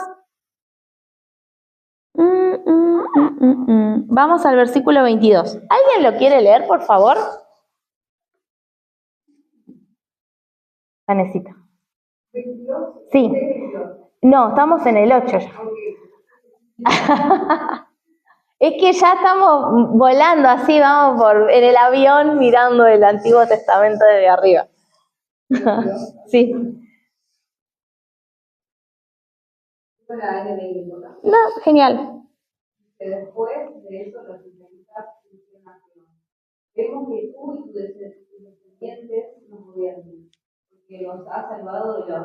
Vamos al versículo 22. ¿Alguien lo quiere leer, por favor? Anecita. Sí. No, estamos en el 8 ya. Es que ya estamos volando así, vamos en el avión mirando el Antiguo Testamento desde arriba. Sí. No, genial. Después de eso los israelitas hicieron acción. Vemos que tú y tus descendientes nos gobiernan, porque los has salvado de los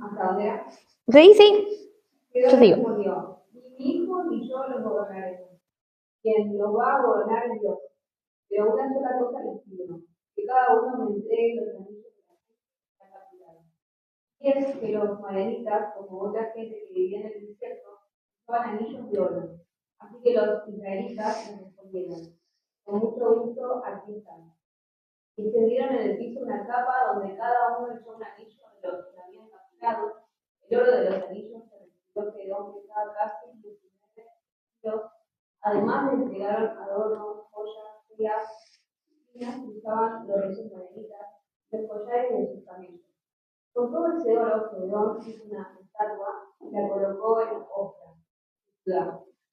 ¿Hasta dónde era? Sí. Yo digo. Respondió, ni mi hijo ni yo los gobernaremos. Quien los va a gobernar es Dios. Pero una sola cosa les pido, que cada uno me entregue los anillos de la capital. Y es que los madianitas, como otra gente que vivía en el desierto, usaban anillos de oro. Así que los israelitas les respondieron, con mucho gusto, aquí están. Y tendieron en el piso una capa donde cada uno echó un anillo de los que habían capturado. El oro de los anillos se recibió quedó pesado casi 19 kilos. Además le entregaron adornos, joyas, joyas finas que usaban los reyes madianitas, los collares de sus camellos. Con todo ese oro, Gedeón hizo una estatua y la colocó en Ofra, su ciudad.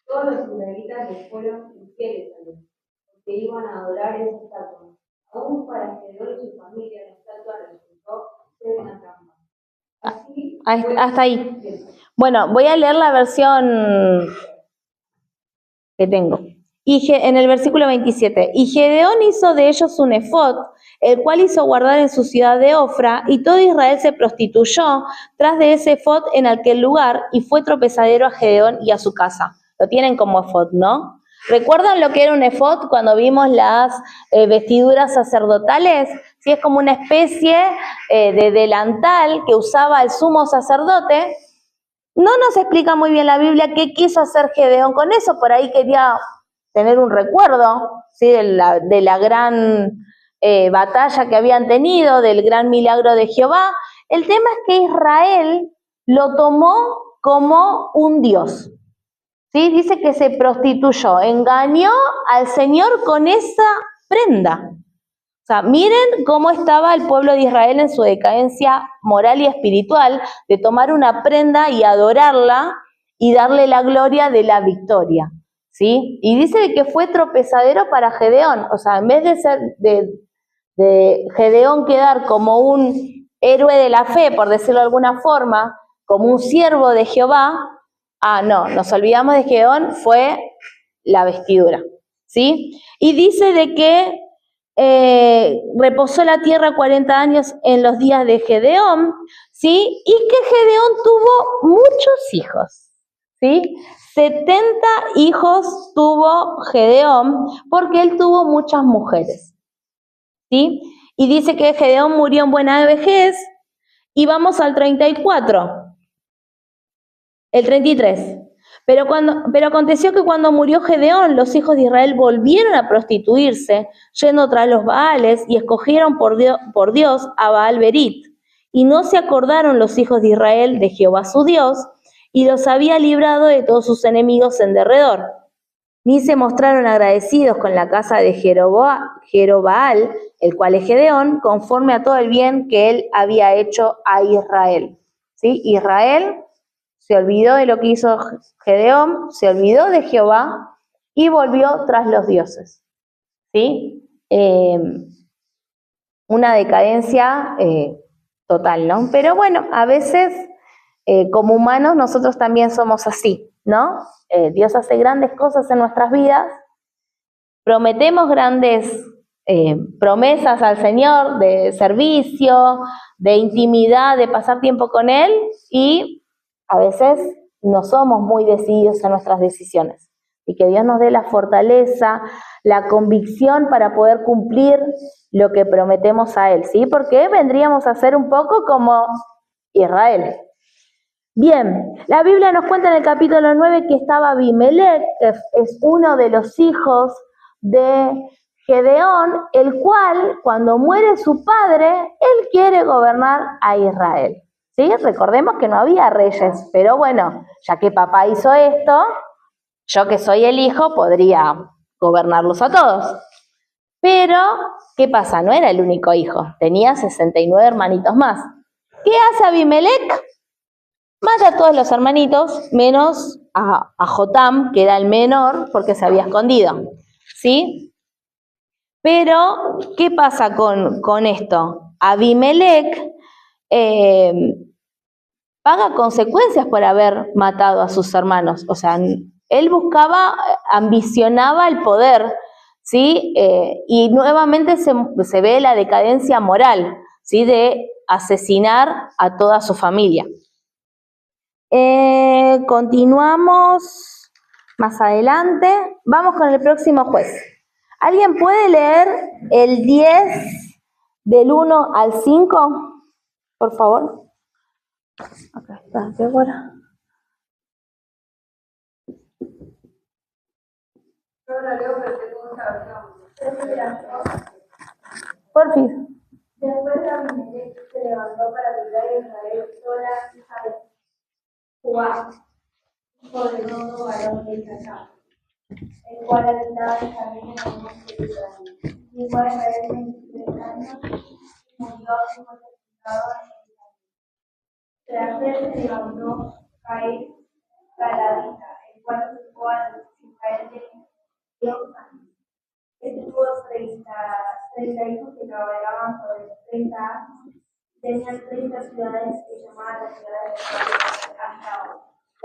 Todos los israelitas les fueron infieles a Dios, porque iban a adorar esa estatua. Aún para Gedeón y su familia, la estatua resultó ser una trampa. Así hasta ahí. Bueno, voy a leer la versión que tengo. En el versículo 27, y Gedeón hizo de ellos un efod, el cual hizo guardar en su ciudad de Ofra, y todo Israel se prostituyó tras de ese efod en aquel lugar, y fue tropezadero a Gedeón y a su casa. Lo tienen como efod, ¿no? ¿Recuerdan lo que era un efod cuando vimos las vestiduras sacerdotales? Sí, es como una especie de delantal que usaba el sumo sacerdote. No nos explica muy bien la Biblia qué quiso hacer Gedeón con eso, por ahí quería tener un recuerdo, ¿sí? de la gran batalla que habían tenido, del gran milagro de Jehová. El tema es que Israel lo tomó como un dios, ¿sí? Dice que se prostituyó, engañó al Señor con esa prenda. O sea, miren cómo estaba el pueblo de Israel en su decadencia moral y espiritual, de tomar una prenda y adorarla y darle la gloria de la victoria, ¿sí? Y dice que fue tropezadero para Gedeón. O sea, en vez de ser de Gedeón quedar como un héroe de la fe, por decirlo de alguna forma, como un siervo de Jehová, no, nos olvidamos de Gedeón, fue la vestidura, ¿sí? Y dice de que reposó la tierra 40 años en los días de Gedeón, ¿sí? Y que Gedeón tuvo muchos hijos, ¿sí? 70 hijos tuvo Gedeón porque él tuvo muchas mujeres, ¿sí? Y dice que Gedeón murió en buena vejez. Y vamos al 34, el 33. Pero aconteció que cuando murió Gedeón, los hijos de Israel volvieron a prostituirse, yendo tras los Baales, y escogieron por Dios a Baal Berit. Y no se acordaron los hijos de Israel de Jehová su Dios, y los había librado de todos sus enemigos en derredor. Ni se mostraron agradecidos con la casa de Jerobaal, el cual es Gedeón, conforme a todo el bien que él había hecho a Israel. ¿Sí? Israel se olvidó de lo que hizo Gedeón, se olvidó de Jehová y volvió tras los dioses. ¿Sí? Una decadencia total, ¿no? Pero bueno, a veces como humanos nosotros también somos así, ¿no? Dios hace grandes cosas en nuestras vidas, prometemos grandes promesas al Señor de servicio, de intimidad, de pasar tiempo con Él, y a veces no somos muy decididos en nuestras decisiones. Y que Dios nos dé la fortaleza, la convicción para poder cumplir lo que prometemos a Él, ¿sí? Porque vendríamos a ser un poco como Israel. Bien, la Biblia nos cuenta en el capítulo 9 que estaba Abimelech, que es uno de los hijos de Gedeón, el cual, cuando muere su padre, él quiere gobernar a Israel. ¿Sí? Recordemos que no había reyes, pero bueno, ya que papá hizo esto, yo que soy el hijo podría gobernarlos a todos. Pero, ¿qué pasa? No era el único hijo, tenía 69 hermanitos más. ¿Qué hace Abimelech? Mata a todos los hermanitos, menos a Jotam, que era el menor, porque se había escondido, ¿sí? Pero, ¿qué pasa con esto? Abimelech paga consecuencias por haber matado a sus hermanos. O sea, él ambicionaba el poder, ¿sí? Y nuevamente se ve la decadencia moral, ¿sí? De asesinar a toda su familia. Continuamos más adelante. Vamos con el próximo juez. ¿Alguien puede leer el 10 del 1 al 5? Por favor. Acá está, Débora. Yo la leo, pero tengo mucha versión. Por fin. Después de Abimelech se levantó para librar a Israel sola, hija de Joab, hijo de Dodo, varón de Isaacar, el cual habitaba en Jardín en el monte de Israel. Y fue a Israel 23 años y murió como sepultado en Israel. Tras él se levantó Jair Galadita, el cual ocupó a Israel de 10 años. Este tuvo 30 hijos que trabajaban sobre 30 años. Tenían 30 ciudades que llamaban las ciudades de Ashao,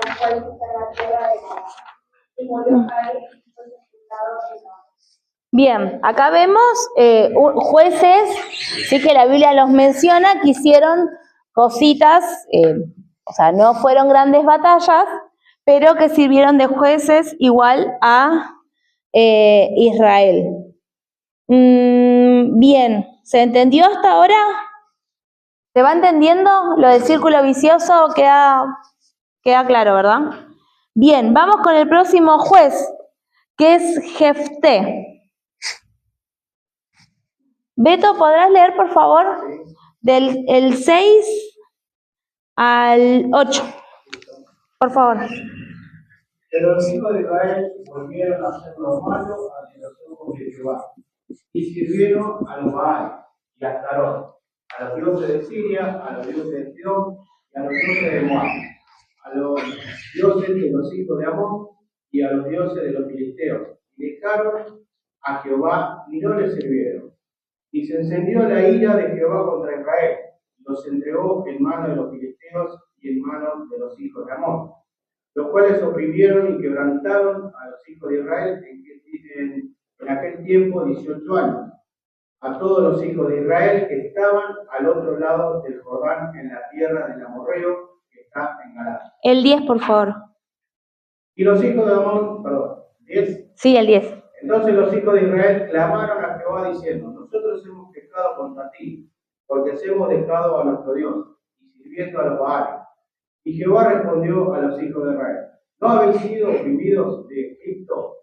las cuales están en la tierra de Moab. Y murió Jair y fue sepultado en Moab. Bien, acá vemos jueces, sí que la Biblia los menciona, que hicieron cositas, o sea, no fueron grandes batallas, pero que sirvieron de jueces igual a Israel. Bien, ¿se entendió hasta ahora? ¿Se va entendiendo lo del círculo vicioso? Queda claro, ¿verdad? Bien, vamos con el próximo juez, que es Jefté. Beto, ¿podrás leer, por favor, del 6 al 8? Por favor. Pero los hijos de Israel volvieron a hacer lo malo ante los ojos de Jehová, y sirvieron a los Baal y a Astarot, a los dioses de Siria, a los dioses de Sidón y a los dioses de Moab, a los dioses de los hijos de Amón y a los dioses de los filisteos, y dejaron a Jehová y no le sirvieron. Y se encendió la ira de Jehová contra Israel, y los entregó en manos de los filisteos y en manos de los hijos de Amón, los cuales oprimieron y quebrantaron a los hijos de Israel en aquel tiempo 18 años, a todos los hijos de Israel que estaban al otro lado del Jordán, en la tierra del amorreo que está en Galaad. El 10, por favor. Y los hijos de Amón, perdón, 10. Sí, el 10. Entonces los hijos de Israel clamaron a Jehová diciendo: nosotros hemos pecado contra ti, porque hemos dejado a nuestro Dios y sirviendo a los Baales. Y Jehová respondió a los hijos de Israel: ¿no habéis sido oprimidos de Egipto,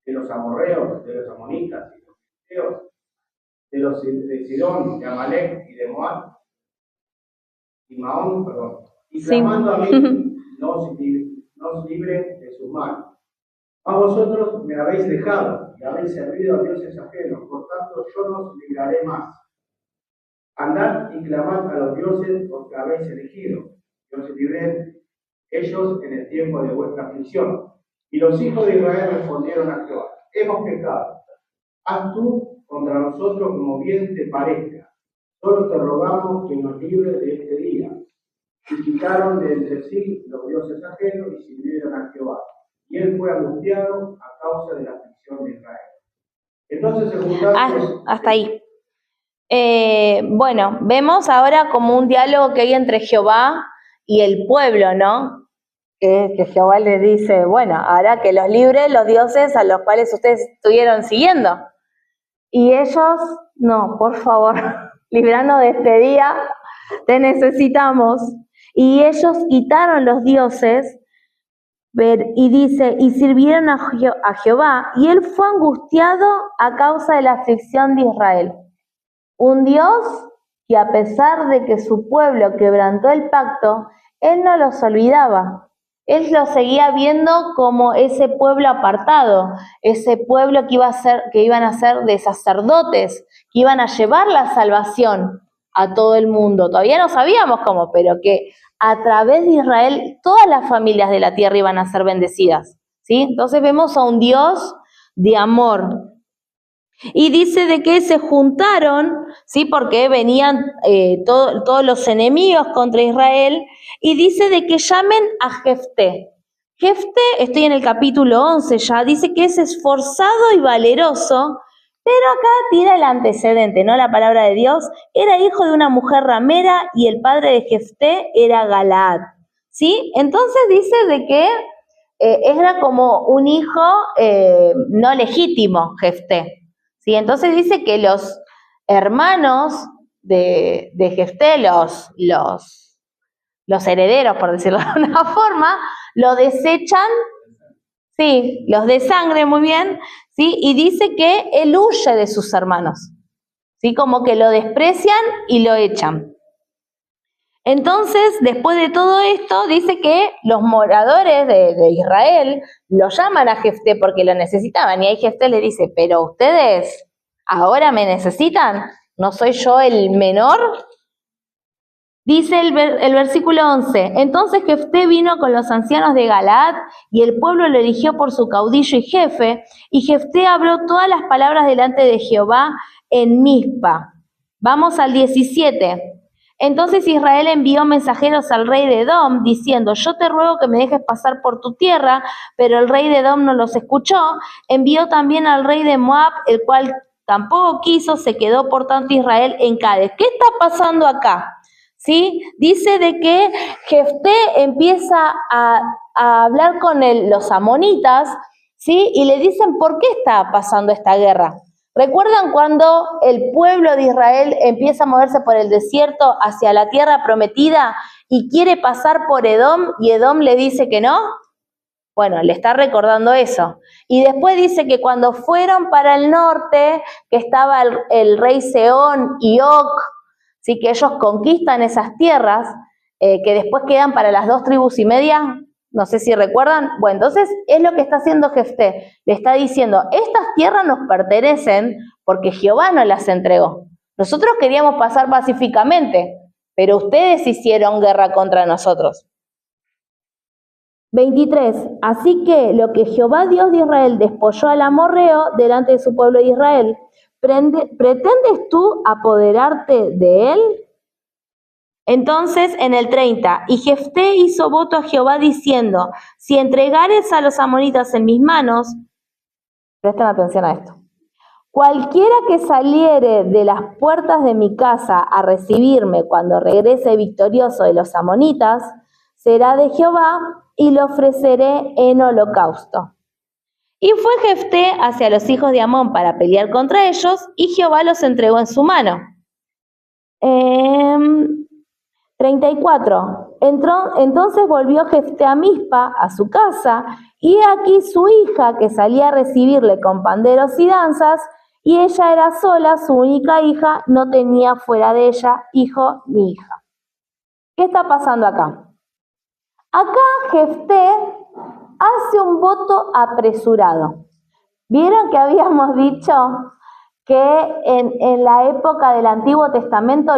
de los amorreos, de los amonitas y de los filisteos, de los de Sidón, de Amalek y de Moab? Y Maón, perdón. Y clamando a mí, no os libre de sus manos. A vosotros me habéis dejado y habéis servido a dioses ajenos, por tanto yo no os libraré más. Andad y clamad a los dioses porque habéis elegido, y os libré ellos en el tiempo de vuestra aflicción. Y los hijos de Israel respondieron a Jehová: hemos pecado. Haz tú contra nosotros como bien te parezca. Solo te rogamos que nos libres de este día. Y quitaron de entre sí los dioses ajenos y sirvieron a Jehová. Y él fue angustiado a causa de la aflicción de Israel. Entonces se juntaron... Hasta ahí. Bueno, vemos ahora como un diálogo que hay entre Jehová y el pueblo, ¿no? Que Jehová le dice, bueno, ahora que los libre los dioses a los cuales ustedes estuvieron siguiendo. Y ellos, no, por favor, líbranos de este día, te necesitamos. Y ellos quitaron los dioses, y dice, y sirvieron a Jehová, y él fue angustiado a causa de la aflicción de Israel. Un Dios que a pesar de que su pueblo quebrantó el pacto, él no los olvidaba. Él los seguía viendo como ese pueblo apartado, ese pueblo que iban a ser de sacerdotes, que iban a llevar la salvación a todo el mundo. Todavía no sabíamos cómo, pero que a través de Israel todas las familias de la tierra iban a ser bendecidas, ¿sí? Entonces vemos a un Dios de amor. Y dice de que se juntaron, ¿sí? Porque venían todos los enemigos contra Israel, y dice de que llamen a Jefté. Jefté, estoy en el capítulo 11 ya, dice que es esforzado y valeroso, pero acá tira el antecedente, ¿no? La palabra de Dios. Era hijo de una mujer ramera y el padre de Jefté era Galaad, ¿sí? Entonces dice de que era como un hijo no legítimo, Jefté. ¿Sí? Entonces dice que los hermanos de Jefté, los herederos, por decirlo de alguna forma, lo desechan, sí, los de sangre, muy bien, ¿sí? Y dice que él huye de sus hermanos, ¿sí? Como que lo desprecian y lo echan. Entonces, después de todo esto, dice que los moradores de Israel lo llaman a Jefté porque lo necesitaban. Y ahí Jefté le dice, pero ustedes ahora me necesitan, ¿no soy yo el menor? Dice el versículo 11, entonces Jefté vino con los ancianos de Galaad y el pueblo lo eligió por su caudillo y jefe, y Jefté habló todas las palabras delante de Jehová en Mizpa. Vamos al 17. Entonces Israel envió mensajeros al rey de Edom, diciendo, yo te ruego que me dejes pasar por tu tierra, pero el rey de Edom no los escuchó. Envió también al rey de Moab, el cual tampoco quiso, se quedó por tanto Israel en Cades. ¿Qué está pasando acá? ¿Sí? Dice de que Jefté empieza a hablar con los amonitas, ¿sí? Y le dicen, ¿por qué está pasando esta guerra? ¿Recuerdan cuando el pueblo de Israel empieza a moverse por el desierto hacia la tierra prometida y quiere pasar por Edom y Edom le dice que no? Bueno, le está recordando eso. Y después dice que cuando fueron para el norte, que estaba el rey Sehón y Og, ¿sí? Que ellos conquistan esas tierras, que después quedan para las 2 tribus y media. No sé si recuerdan. Bueno, entonces es lo que está haciendo Jefté. Le está diciendo, estas tierras nos pertenecen porque Jehová nos las entregó. Nosotros queríamos pasar pacíficamente, pero ustedes hicieron guerra contra nosotros. 23. Así que lo que Jehová Dios de Israel despolló al amorreo delante de su pueblo de Israel, ¿pretendes tú apoderarte de él? Entonces, en el 30, y Jefté hizo voto a Jehová diciendo, si entregares a los amonitas en mis manos, presten atención a esto, cualquiera que saliere de las puertas de mi casa a recibirme cuando regrese victorioso de los amonitas, será de Jehová y lo ofreceré en holocausto. Y fue Jefté hacia los hijos de Amón para pelear contra ellos, y Jehová los entregó en su mano. 34. Entonces volvió Jefté a Mizpa, a su casa, y aquí su hija, que salía a recibirle con panderos y danzas, y ella era sola, su única hija, no tenía fuera de ella hijo ni hija. ¿Qué está pasando acá? Acá Jefté hace un voto apresurado. ¿Vieron que habíamos dicho que en la época del Antiguo Testamento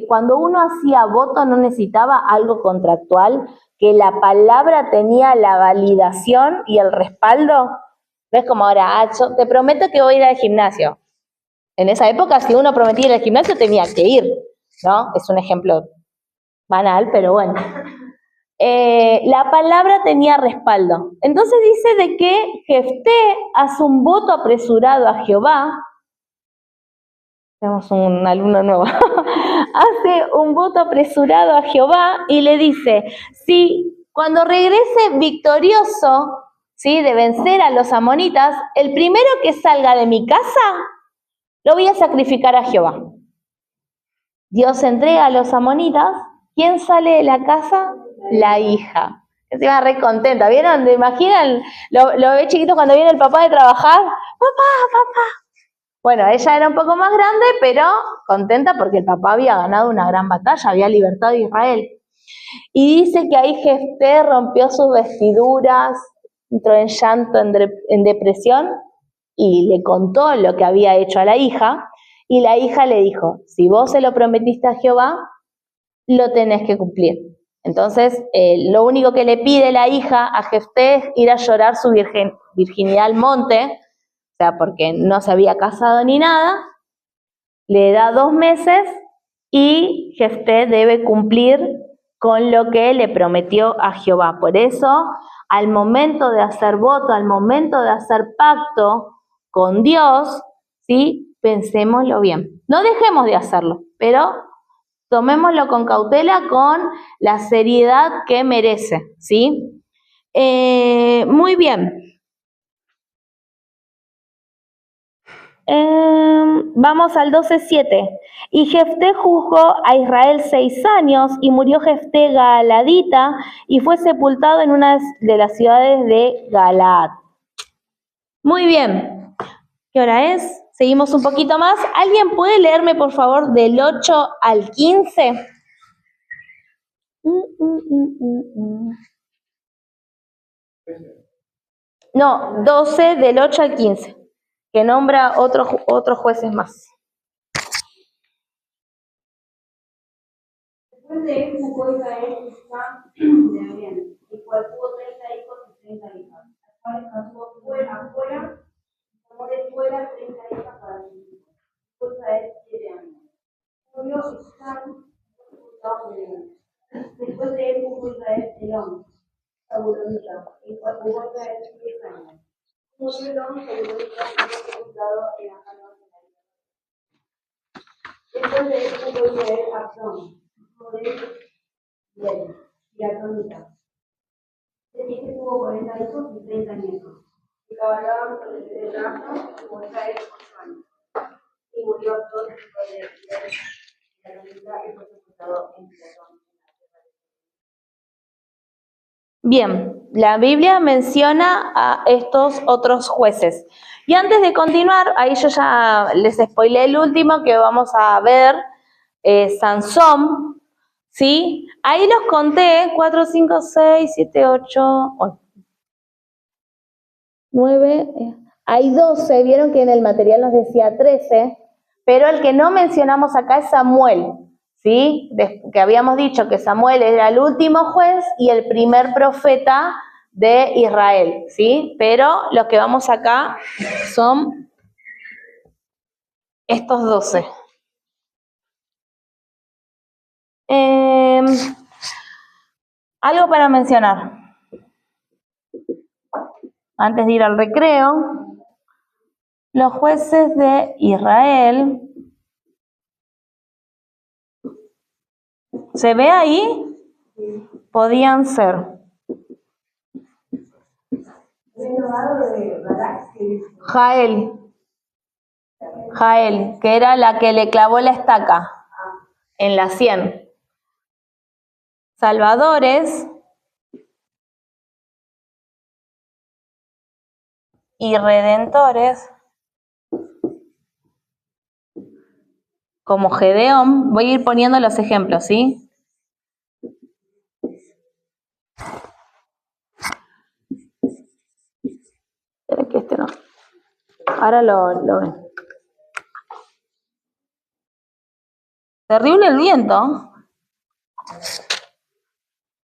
cuando uno hacía voto no necesitaba algo contractual, que la palabra tenía la validación y el respaldo? No es como ahora, yo te prometo que voy a ir al gimnasio. En esa época, si uno prometía ir al gimnasio, tenía que ir, ¿no? Es un ejemplo banal, pero bueno. La palabra tenía respaldo. Entonces dice de que Jefté hace un voto apresurado a Jehová. Tenemos un alumno nuevo. Hace un voto apresurado a Jehová y le dice, si cuando regrese victorioso, ¿sí?, de vencer a los amonitas, el primero que salga de mi casa, lo voy a sacrificar a Jehová. Dios entrega a los amonitas. ¿Quién sale de la casa? La hija. Encima re contenta. ¿Vieron? ¿Te imaginan? Lo ve chiquito cuando viene el papá de trabajar. Papá. Bueno, ella era un poco más grande, pero contenta porque el papá había ganado una gran batalla, había libertado a Israel. Y dice que ahí Jefté rompió sus vestiduras, entró en llanto, en depresión, y le contó lo que había hecho a la hija. Y la hija le dijo, si vos se lo prometiste a Jehová, lo tenés que cumplir. Entonces, lo único que le pide la hija a Jefté es ir a llorar su virginidad al monte, o sea, porque no se había casado ni nada. Le da 2 meses y Jefté debe cumplir con lo que le prometió a Jehová. Por eso, al momento de hacer voto, al momento de hacer pacto con Dios, ¿sí?, pensémoslo bien. No dejemos de hacerlo, pero tomémoslo con cautela, con la seriedad que merece, ¿sí? Muy bien. Vamos al 12:7. Y Jefté juzgó a Israel 6 años, y murió Jefté Gaaladita, y fue sepultado en una de las ciudades de Galaad. Muy bien. ¿Qué hora es? Seguimos un poquito más. ¿Alguien puede leerme, por favor, del 8 al 15? No, 12 del 8 al 15, que nombra otros jueces más. Después de él jugó Israel Isma de Ariel, el cual tuvo 30 hijos y 30 hijas, las cuales casó afuera, y tomó de fuera 30 hijas para sus hijos. Fue Israel 7 años. Murió Isam, fue sepultado por él. Después de él jugó Israel Elón, Zabulonita, el cual jugó Israel 10 años. Murió Elón, Zabulonita, y fue sepultado en la canoa de la isla. Después de él jugó Israel Abdón, hijo de Bien, y Atonita. Este tuvo 40 hijos y 30 nietos, y cabalgaban por el de Rafa, como Israel 8 años. Y murió Abdón, hijo de Bien, y Atonita, y fue sepultado en Pilatón. Bien, la Biblia menciona a estos otros jueces. Y antes de continuar, ahí yo ya les spoileé el último que vamos a ver, Sansón, ¿sí? Ahí los conté, 4, 5, 6, 7, 8, 9, hay 12, vieron que en el material nos decía 13, pero el que no mencionamos acá es Samuel, ¿sí? Que habíamos dicho que Samuel era el último juez y el primer profeta de Israel, ¿sí? Pero los que vamos acá son estos 12. Algo para mencionar antes de ir al recreo. Los jueces de Israel. ¿Se ve ahí? Podían ser Jael, que era la que le clavó la estaca en la sien. Salvadores y redentores, como Gedeón. Voy a ir poniendo los ejemplos, ¿sí? Que este no. Ahora lo ven. Terrible el viento.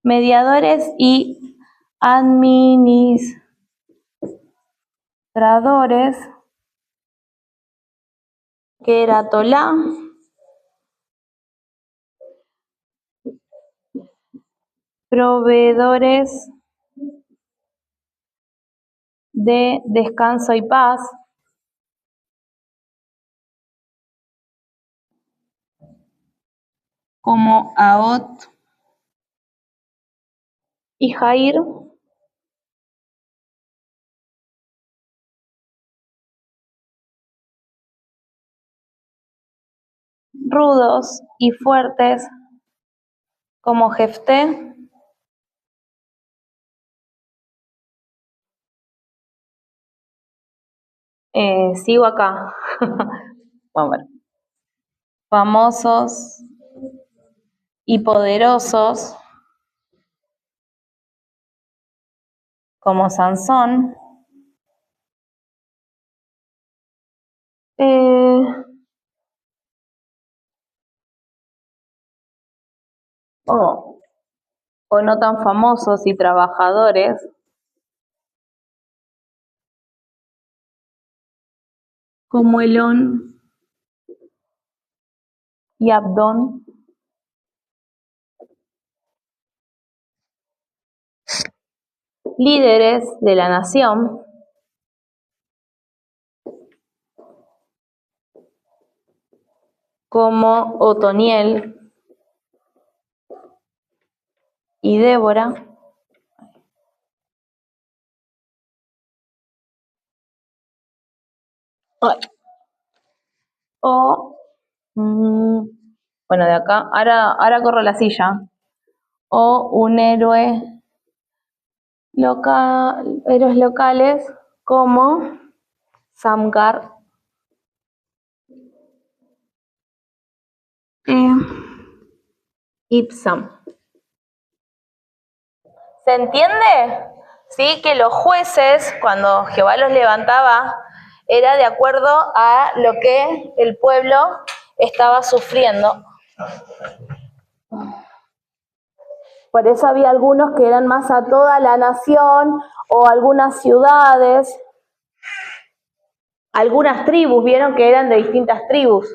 Mediadores y administradores, que era Tolá, proveedores de descanso y paz, como Aot y Jair, rudos y fuertes, como Jefté, sigo acá. Vamos a ver. Famosos y poderosos, como Sansón. O no tan famosos y trabajadores, como Elón y Abdón. Líderes de la nación, como Otoniel y Débora. Bueno, de acá, ahora corro la silla. O un héroes locales como Samgar, Ibsam. ¿Se entiende? Sí, que los jueces, cuando Jehová los levantaba, era de acuerdo a lo que el pueblo estaba sufriendo. Por eso había algunos que eran más a toda la nación o algunas ciudades, algunas tribus, vieron que eran de distintas tribus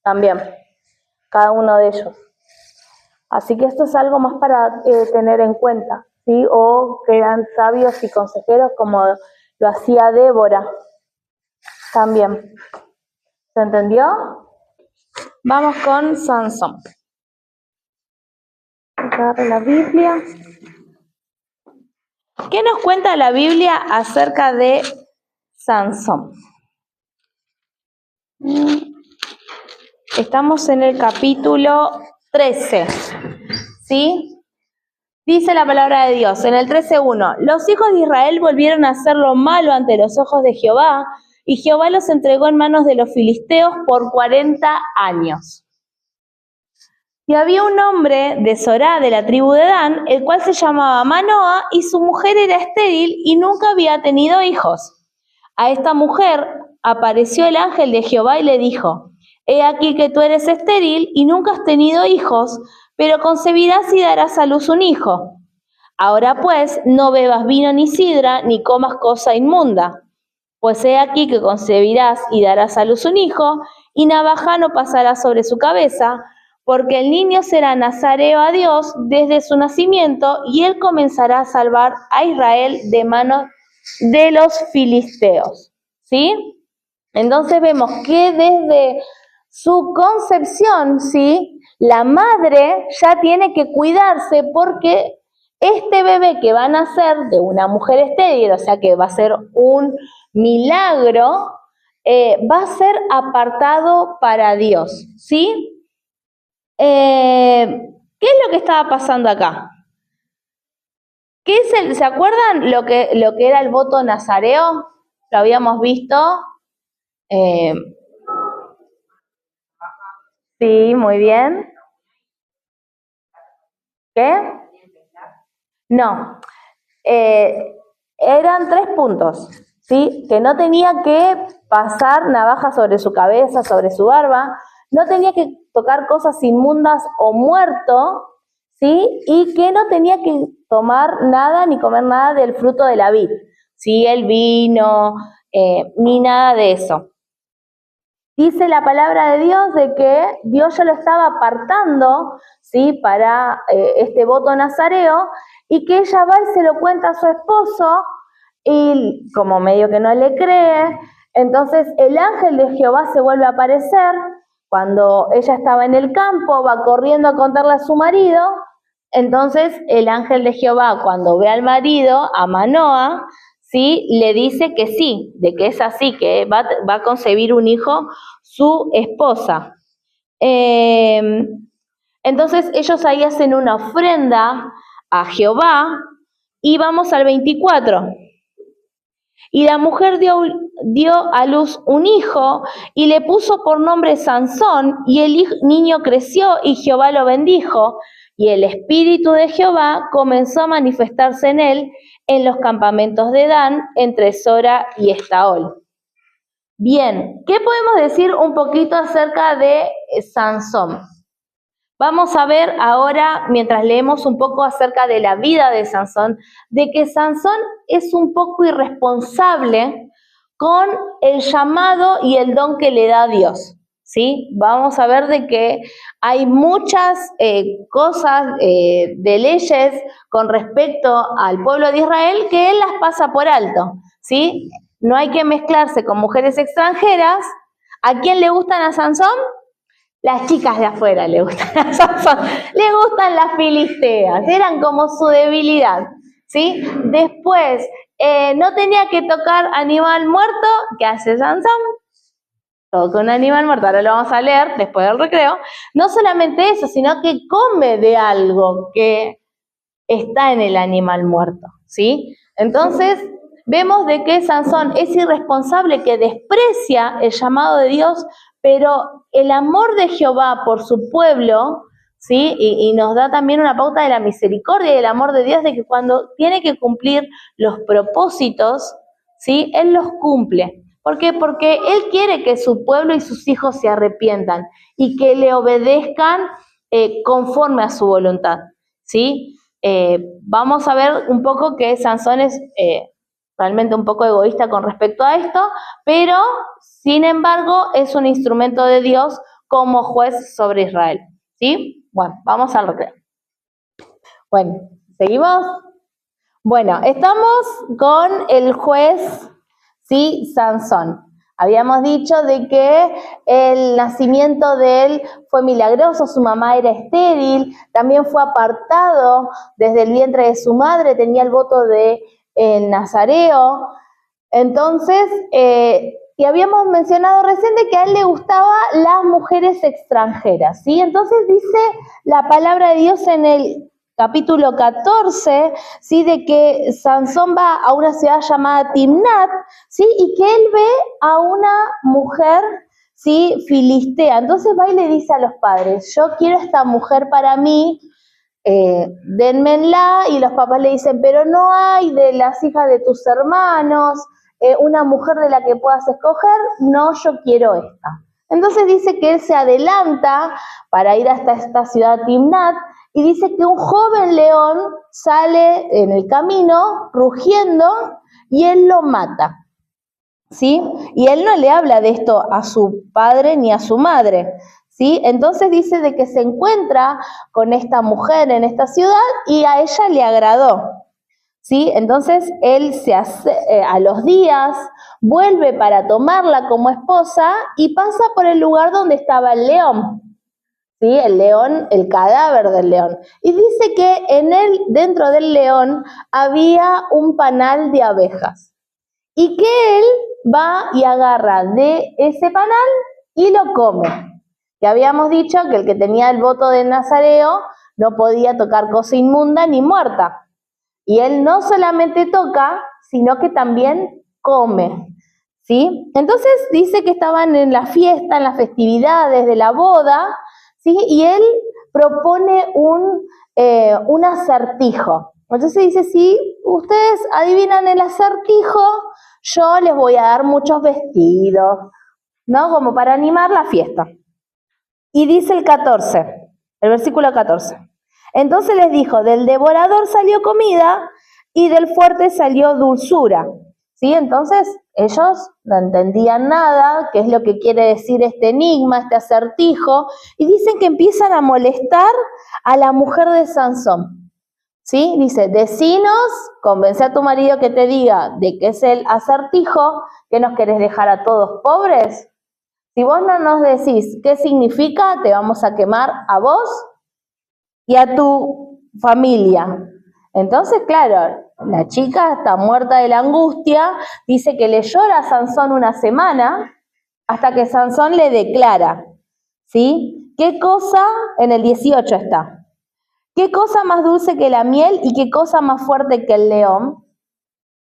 también, cada uno de ellos. Así que esto es algo más para tener en cuenta, ¿sí? O que eran sabios y consejeros como lo hacía Débora también. ¿Se entendió? Vamos con Sansón. Agarre la Biblia. ¿Qué nos cuenta la Biblia acerca de Sansón? Estamos en el capítulo 13, ¿sí? Dice la palabra de Dios en el 13:1: los hijos de Israel volvieron a hacer lo malo ante los ojos de Jehová, y Jehová los entregó en manos de los filisteos por 40 años. Y había un hombre de Zorá, de la tribu de Dan, el cual se llamaba Manoa, y su mujer era estéril y nunca había tenido hijos. A esta mujer apareció el ángel de Jehová y le dijo: he aquí que tú eres estéril y nunca has tenido hijos, pero concebirás y darás a luz un hijo. Ahora pues, no bebas vino ni sidra, ni comas cosa inmunda. Pues he aquí que concebirás y darás a luz un hijo, y navaja no pasará sobre su cabeza, porque el niño será nazareo a Dios desde su nacimiento, y él comenzará a salvar a Israel de manos de los filisteos. ¿Sí? Entonces vemos que desde su concepción, ¿sí?, la madre ya tiene que cuidarse porque este bebé que va a nacer de una mujer estéril, o sea que va a ser un milagro, va a ser apartado para Dios, ¿sí? ¿Qué es lo que estaba pasando acá? ¿Se acuerdan lo que era el voto nazareo? Lo habíamos visto. Sí, muy bien. ¿Qué? No. Eran 3 puntos, ¿sí? Que no tenía que pasar navaja sobre su cabeza, sobre su barba, no tenía que tocar cosas inmundas o muerto, ¿sí? Y que no tenía que tomar nada ni comer nada del fruto de la vid, ¿sí? El vino, ni nada de eso. Dice la palabra de Dios de que Dios ya lo estaba apartando, ¿sí?, para este voto nazareo, y que ella va y se lo cuenta a su esposo, y como medio que no le cree, entonces el ángel de Jehová se vuelve a aparecer, cuando ella estaba en el campo, va corriendo a contarle a su marido, entonces el ángel de Jehová, cuando ve al marido, a Manoa, ¿sí?, le dice que sí, de que es así, que va a concebir un hijo su esposa. Entonces ellos ahí hacen una ofrenda a Jehová y vamos al 24. Y la mujer dio a luz un hijo y le puso por nombre Sansón, y el niño creció y Jehová lo bendijo, y el espíritu de Jehová comenzó a manifestarse en él en los campamentos de Dan, entre Sora y Estaol. Bien, ¿qué podemos decir un poquito acerca de Sansón? Vamos a ver ahora, mientras leemos un poco acerca de la vida de Sansón, de que Sansón es un poco irresponsable con el llamado y el don que le da Dios, ¿sí? Vamos a ver de que hay muchas cosas de leyes con respecto al pueblo de Israel que él las pasa por alto, ¿sí? No hay que mezclarse con mujeres extranjeras. ¿A quién le gustan a Sansón? Las chicas de afuera le gustan a Sansón, le gustan las filisteas, eran como su debilidad, ¿sí? Después, no tenía que tocar animal muerto. ¿Qué hace Sansón? Toca un animal muerto, ahora lo vamos a leer después del recreo. No solamente eso, sino que come de algo que está en el animal muerto, ¿sí? Entonces, vemos de que Sansón es irresponsable, que desprecia el llamado de Dios, pero el amor de Jehová por su pueblo, ¿sí?, y nos da también una pauta de la misericordia y el amor de Dios, de que cuando tiene que cumplir los propósitos, ¿sí?, Él los cumple. ¿Por qué? Porque Él quiere que su pueblo y sus hijos se arrepientan y que le obedezcan conforme a su voluntad, ¿sí? Vamos a ver un poco que Sansón es realmente un poco egoísta con respecto a esto, pero sin embargo es un instrumento de Dios como juez sobre Israel, ¿sí? Bueno, vamos al recreo. Bueno, ¿seguimos? Bueno, estamos con el juez, ¿sí?, Sansón. Habíamos dicho de que el nacimiento de él fue milagroso, su mamá era estéril, también fue apartado desde el vientre de su madre, tenía el voto de el nazareo. Entonces, y habíamos mencionado recién de que a él le gustaban las mujeres extranjeras, ¿sí? Entonces dice la palabra de Dios en el capítulo 14, ¿sí?, de que Sansón va a una ciudad llamada Timnat, ¿sí?, y que él ve a una mujer, ¿sí?, filistea. Entonces va y le dice a los padres: yo quiero esta mujer para mí, denmela. Y los papás le dicen: pero no hay de las hijas de tus hermanos una mujer de la que puedas escoger. No, yo quiero esta. Entonces dice que él se adelanta para ir hasta esta ciudad Timnat, y dice que un joven león sale en el camino rugiendo y él lo mata, ¿sí? Y él no le habla de esto a su padre ni a su madre, ¿sí? Entonces dice de que se encuentra con esta mujer en esta ciudad y a ella le agradó, ¿sí? Entonces él a los días vuelve para tomarla como esposa y pasa por el lugar donde estaba el león. ¿Sí? El león, el cadáver del león. Y dice que dentro del león había un panal de abejas. Y que él va y agarra de ese panal y lo come. Que habíamos dicho que el que tenía el voto de Nazareo no podía tocar cosa inmunda ni muerta. Y él no solamente toca, sino que también come. ¿Sí? Entonces dice que estaban en la fiesta, en las festividades de la boda, ¿sí? Y él propone un acertijo. Entonces dice, si ustedes adivinan el acertijo, yo les voy a dar muchos vestidos, ¿no? Como para animar la fiesta. Y dice el versículo 14. Entonces les dijo, del devorador salió comida y del fuerte salió dulzura. ¿Sí? Entonces ellos no entendían nada, qué es lo que quiere decir este enigma, este acertijo, y dicen que empiezan a molestar a la mujer de Sansón. ¿Sí? Dice, decinos, convence a tu marido que te diga de qué es el acertijo, que nos querés dejar a todos pobres. Si vos no nos decís qué significa, te vamos a quemar a vos y a tu familia. Entonces, claro, la chica está muerta de la angustia, dice que le llora a Sansón una semana hasta que Sansón le declara, ¿sí? ¿Qué cosa? En el 18 está. ¿Qué cosa más dulce que la miel y qué cosa más fuerte que el león?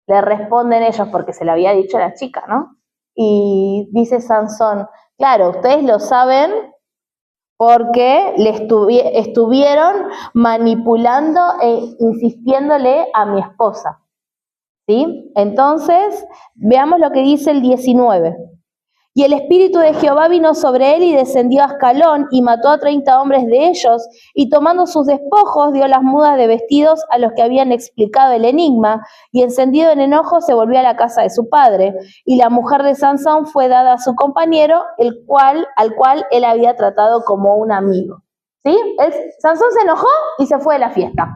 Le responden ellos porque se lo había dicho la chica, ¿no? Y dice Sansón, claro, ustedes lo saben porque le estuvieron manipulando e insistiéndole a mi esposa. ¿Sí? Entonces, veamos lo que dice el 19. Y el espíritu de Jehová vino sobre él y descendió a Ascalón y mató a 30 hombres de ellos, y tomando sus despojos dio las mudas de vestidos a los que habían explicado el enigma, y encendido en enojo se volvió a la casa de su padre. Y la mujer de Sansón fue dada a su compañero, al cual él había tratado como un amigo. ¿Sí? Sansón se enojó y se fue de la fiesta.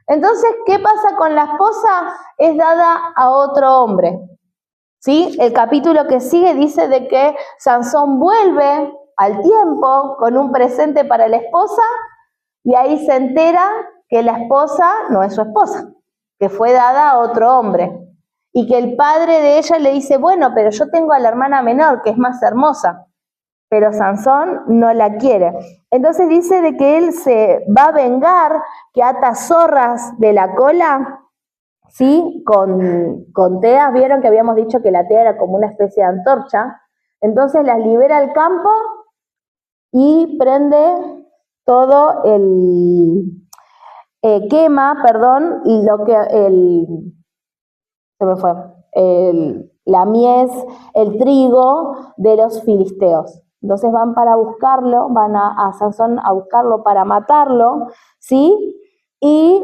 Entonces, ¿qué pasa con la esposa? Es dada a otro hombre. ¿Sí? El capítulo que sigue dice de que Sansón vuelve al tiempo con un presente para la esposa y ahí se entera que la esposa no es su esposa, que fue dada a otro hombre. Y que el padre de ella le dice, bueno, pero yo tengo a la hermana menor que es más hermosa, pero Sansón no la quiere. Entonces dice de que él se va a vengar, que ata zorras de la cola, ¿sí? Con teas, vieron que habíamos dicho que la tea era como una especie de antorcha, entonces las libera al campo y prende todo quema, la mies, el trigo de los filisteos. Entonces van para buscarlo, van a Sansón a buscarlo para matarlo, ¿sí? Y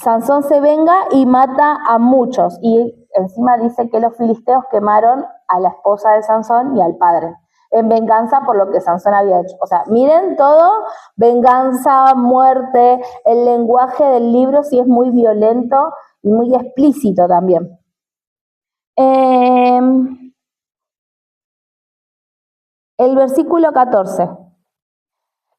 Sansón se venga y mata a muchos, y encima dice que los filisteos quemaron a la esposa de Sansón y al padre, en venganza por lo que Sansón había hecho. O sea, miren todo, venganza, muerte, el lenguaje del libro sí es muy violento y muy explícito también. El versículo 14.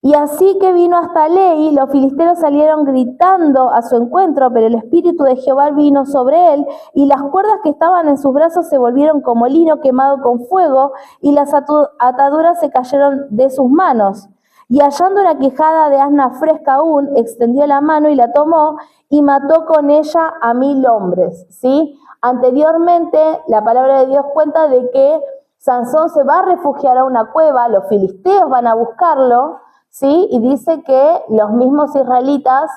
Y así que vino hasta Lehi, los filisteos salieron gritando a su encuentro, pero el espíritu de Jehová vino sobre él, y las cuerdas que estaban en sus brazos se volvieron como lino quemado con fuego, y las ataduras se cayeron de sus manos. Y hallando una quijada de asna fresca aún, extendió la mano y la tomó, y mató con ella a 1000 hombres. ¿Sí? Anteriormente, la palabra de Dios cuenta de que Sansón se va a refugiar a una cueva, los filisteos van a buscarlo, ¿sí? Y dice que los mismos israelitas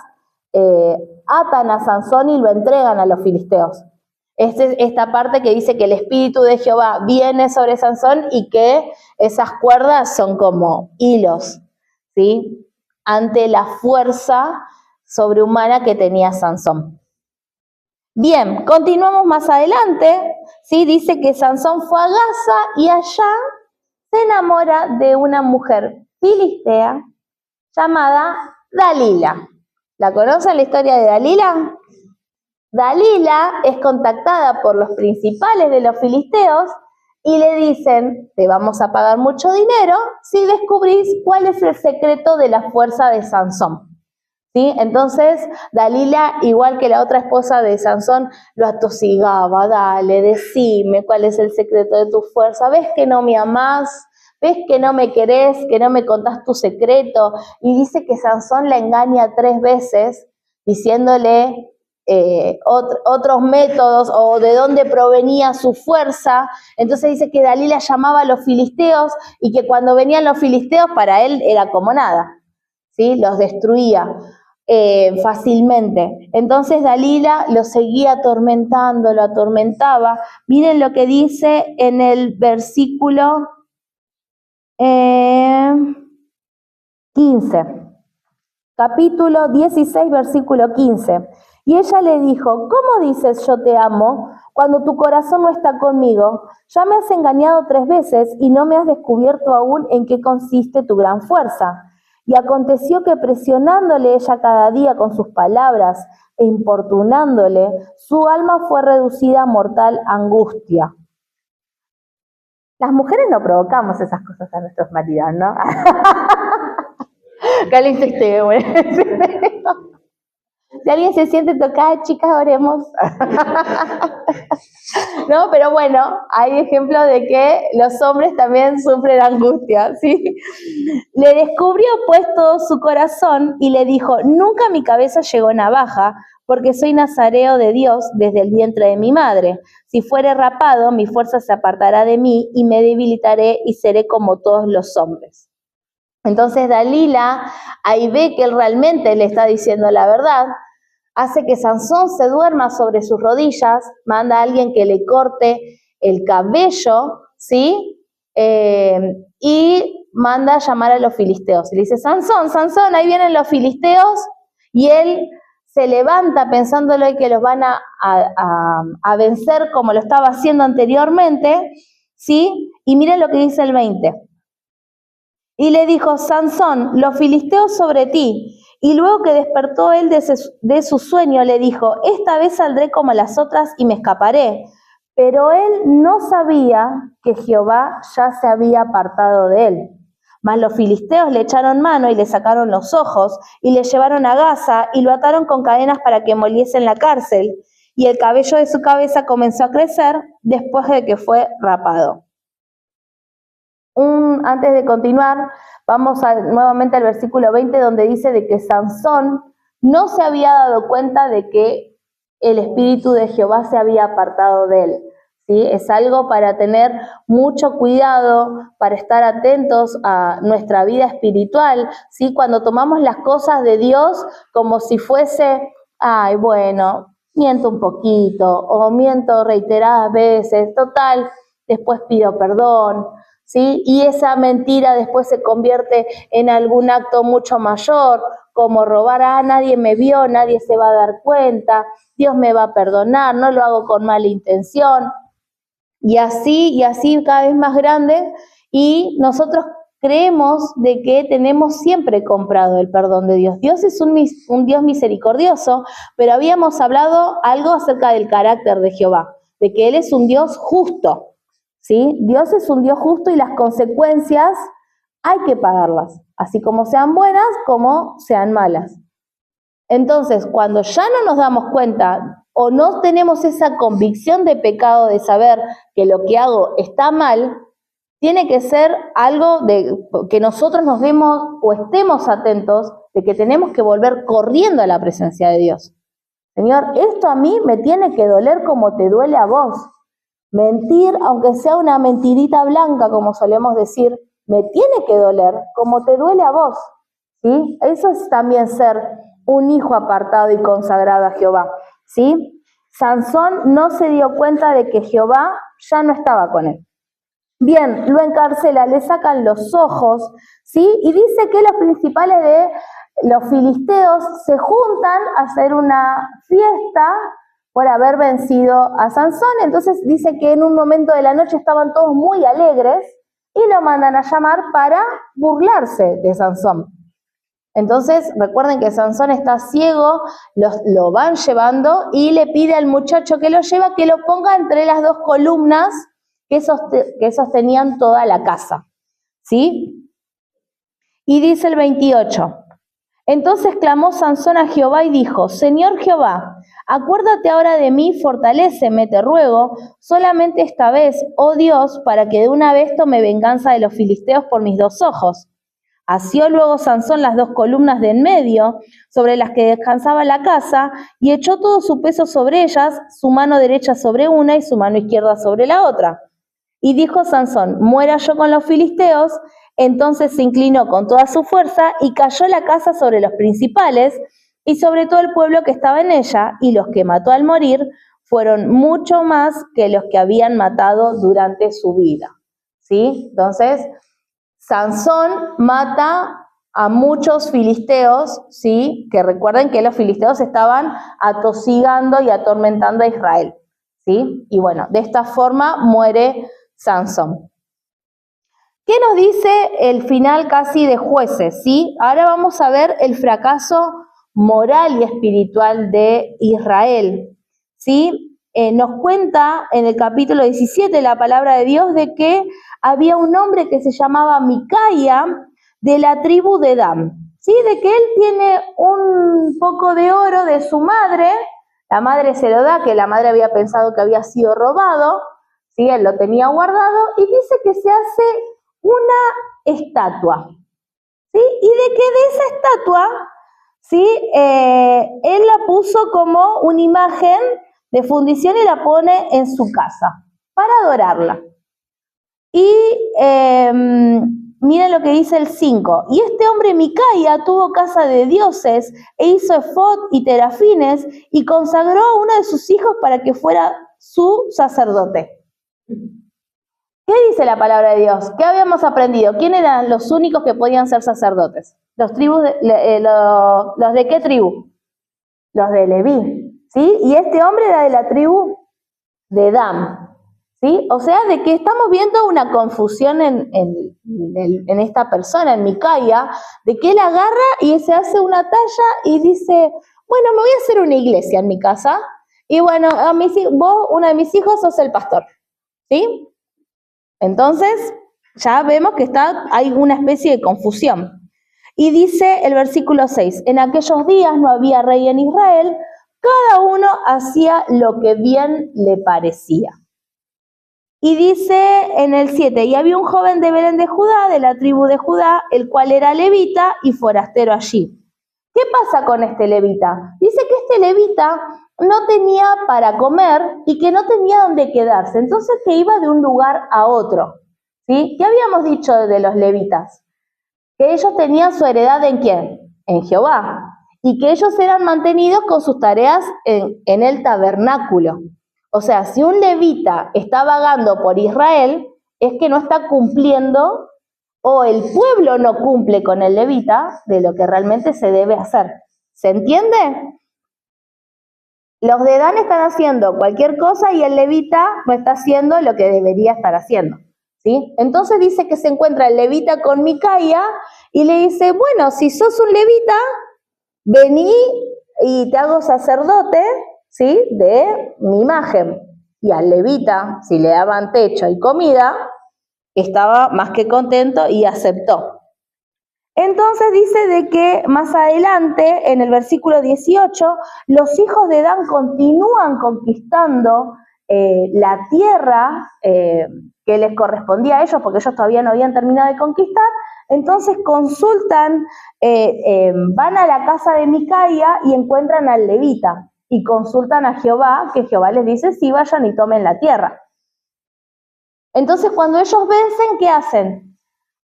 atan a Sansón y lo entregan a los filisteos. Esta parte que dice que el espíritu de Jehová viene sobre Sansón y que esas cuerdas son como hilos, ¿sí? Ante la fuerza sobrehumana que tenía Sansón. Bien, continuamos más adelante, ¿sí? Dice que Sansón fue a Gaza y allá se enamora de una mujer filistea llamada Dalila. ¿La conocen la historia de Dalila? Dalila es contactada por los principales de los filisteos y le dicen, te vamos a pagar mucho dinero si descubrís cuál es el secreto de la fuerza de Sansón. ¿Sí? Entonces, Dalila, igual que la otra esposa de Sansón, lo atosigaba, dale, decime cuál es el secreto de tu fuerza, ¿ves que no me amás? ¿Ves que no me querés, que no me contás tu secreto? Y dice que Sansón la engaña 3 veces, diciéndole otros métodos o de dónde provenía su fuerza. Entonces dice que Dalila llamaba a los filisteos y que cuando venían los filisteos para él era como nada, ¿sí? Los destruía fácilmente. Entonces Dalila lo seguía atormentando, lo atormentaba. Miren lo que dice en el versículo 15, capítulo 16, versículo 15. Y ella le dijo, ¿cómo dices yo te amo cuando tu corazón no está conmigo? Ya me has engañado 3 veces y no me has descubierto aún en qué consiste tu gran fuerza. Y aconteció que presionándole ella cada día con sus palabras e importunándole, su alma fue reducida a mortal angustia. Las mujeres no provocamos esas cosas a nuestros maridos, ¿no? ¿Qué le hiciste, güey? Si alguien se siente tocada, chicas, oremos. No, pero bueno, hay ejemplos de que los hombres también sufren angustia, ¿sí? Le descubrió pues todo su corazón y le dijo, nunca mi cabeza llegó navaja, porque soy nazareo de Dios desde el vientre de mi madre. Si fuere rapado, mi fuerza se apartará de mí y me debilitaré y seré como todos los hombres. Entonces Dalila ahí ve que él realmente le está diciendo la verdad, hace que Sansón se duerma sobre sus rodillas, manda a alguien que le corte el cabello, ¿sí? Y manda a llamar a los filisteos. Y le dice, Sansón, Sansón, ahí vienen los filisteos, y él se levanta pensándole que los van a vencer como lo estaba haciendo anteriormente, ¿sí? Y miren lo que dice el 20. Y le dijo, Sansón, los filisteos sobre ti. Y luego que despertó él de su sueño, le dijo, esta vez saldré como las otras y me escaparé. Pero él no sabía que Jehová ya se había apartado de él. Mas los filisteos le echaron mano y le sacaron los ojos, y le llevaron a Gaza, y lo ataron con cadenas para que moliese en la cárcel. Y el cabello de su cabeza comenzó a crecer después de que fue rapado. Antes de continuar, vamos nuevamente al versículo 20, donde dice de que Sansón no se había dado cuenta de que el Espíritu de Jehová se había apartado de él. ¿Sí? Es algo para tener mucho cuidado, para estar atentos a nuestra vida espiritual, ¿sí? Cuando tomamos las cosas de Dios como si fuese, ay, bueno, miento un poquito, o miento reiteradas veces, total, después pido perdón, ¿sí? Y esa mentira después se convierte en algún acto mucho mayor, como robar, nadie me vio, nadie se va a dar cuenta, Dios me va a perdonar, no lo hago con mala intención. Y así cada vez más grande, y nosotros creemos de que tenemos siempre comprado el perdón de Dios. Dios es un Dios misericordioso, pero habíamos hablado algo acerca del carácter de Jehová, de que Él es un Dios justo, ¿sí? Dios es un Dios justo y las consecuencias hay que pagarlas, así como sean buenas como sean malas. Entonces, cuando ya no nos damos cuenta o no tenemos esa convicción de pecado de saber que lo que hago está mal, tiene que ser algo de que nosotros nos demos o estemos atentos de que tenemos que volver corriendo a la presencia de Dios. Señor, esto a mí me tiene que doler como te duele a vos. Mentir, aunque sea una mentirita blanca, como solemos decir, me tiene que doler como te duele a vos. ¿Sí? Eso es también ser un hijo apartado y consagrado a Jehová, ¿sí? Sansón no se dio cuenta de que Jehová ya no estaba con él. Bien, lo encarcela, le sacan los ojos, ¿sí? Y dice que los principales de los filisteos se juntan a hacer una fiesta por haber vencido a Sansón. Entonces dice que en un momento de la noche estaban todos muy alegres y lo mandan a llamar para burlarse de Sansón. Entonces, recuerden que Sansón está ciego, lo van llevando y le pide al muchacho que lo lleva que lo ponga entre las dos columnas que sostenían toda la casa, ¿sí? Y dice el 28, entonces clamó Sansón a Jehová y dijo, Señor Jehová, acuérdate ahora de mí, fortaléceme, te ruego, solamente esta vez, oh Dios, para que de una vez tome venganza de los filisteos por mis dos ojos. Asió luego Sansón las dos columnas de en medio, sobre las que descansaba la casa, y echó todo su peso sobre ellas, su mano derecha sobre una y su mano izquierda sobre la otra. Y dijo Sansón, muera yo con los filisteos. Entonces se inclinó con toda su fuerza y cayó la casa sobre los principales y sobre todo el pueblo que estaba en ella, y los que mató al morir fueron mucho más que los que habían matado durante su vida. ¿Sí? Entonces, Sansón mata a muchos filisteos, ¿sí? Que recuerden que los filisteos estaban atosigando y atormentando a Israel, ¿sí? Y bueno, de esta forma muere Sansón. ¿Qué nos dice el final casi de Jueces? ¿Sí? Ahora vamos a ver el fracaso moral y espiritual de Israel, ¿sí? Nos cuenta en el capítulo 17 la palabra de Dios de que había un hombre que se llamaba Micaía de la tribu de Dan, ¿sí? De que él tiene un poco de oro de su madre, la madre se lo da, que la madre había pensado que había sido robado, ¿sí? Él lo tenía guardado y dice que se hace una estatua, ¿sí? Y de que de esa estatua, ¿sí? Él la puso como una imagen de fundición y la pone en su casa para adorarla. Y miren lo que dice el 5. Y este hombre Micaía tuvo casa de dioses e hizo efod y terafines y consagró a uno de sus hijos para que fuera su sacerdote. ¿Qué dice la palabra de Dios? ¿Qué habíamos aprendido? ¿Quién eran los únicos que podían ser sacerdotes? ¿Los de qué tribu? Los de Leví, ¿sí? Y este hombre era de la tribu de Dan, ¿sí? O sea, de que estamos viendo una confusión en esta persona, en Micaía, de que él agarra y se hace una talla y dice, bueno, me voy a hacer una iglesia en mi casa, y bueno, vos, uno de mis hijos, sos el pastor, ¿sí? Entonces, ya vemos que hay una especie de confusión. Y dice el versículo 6, en aquellos días no había rey en Israel, cada uno hacía lo que bien le parecía. Y dice en el 7, y había un joven de Belén de Judá, de la tribu de Judá, el cual era levita y forastero allí. ¿Qué pasa con este levita? Dice que este levita no tenía para comer y que no tenía dónde quedarse, entonces que iba de un lugar a otro, ¿sí? ¿Qué habíamos dicho de los levitas? Que ellos tenían su heredad ¿en quién? En Jehová, y que ellos eran mantenidos con sus tareas en el tabernáculo. O sea, si un levita está vagando por Israel, es que no está cumpliendo, o el pueblo no cumple con el levita de lo que realmente se debe hacer. ¿Se entiende? Los de Dan están haciendo cualquier cosa y el levita no está haciendo lo que debería estar haciendo, ¿sí? Entonces dice que se encuentra el levita con Micaía y le dice, bueno, si sos un levita, vení y te hago sacerdote, ¿sí? De mi imagen. Y al levita, si le daban techo y comida, estaba más que contento y aceptó. Entonces dice de que más adelante, en el versículo 18, los hijos de Dan continúan conquistando la tierra que les correspondía a ellos, porque ellos todavía no habían terminado de conquistar. Entonces consultan, van a la casa de Micaía y encuentran al levita, y consultan a Jehová, que Jehová les dice, sí, vayan y tomen la tierra. Entonces cuando ellos vencen, ¿qué hacen?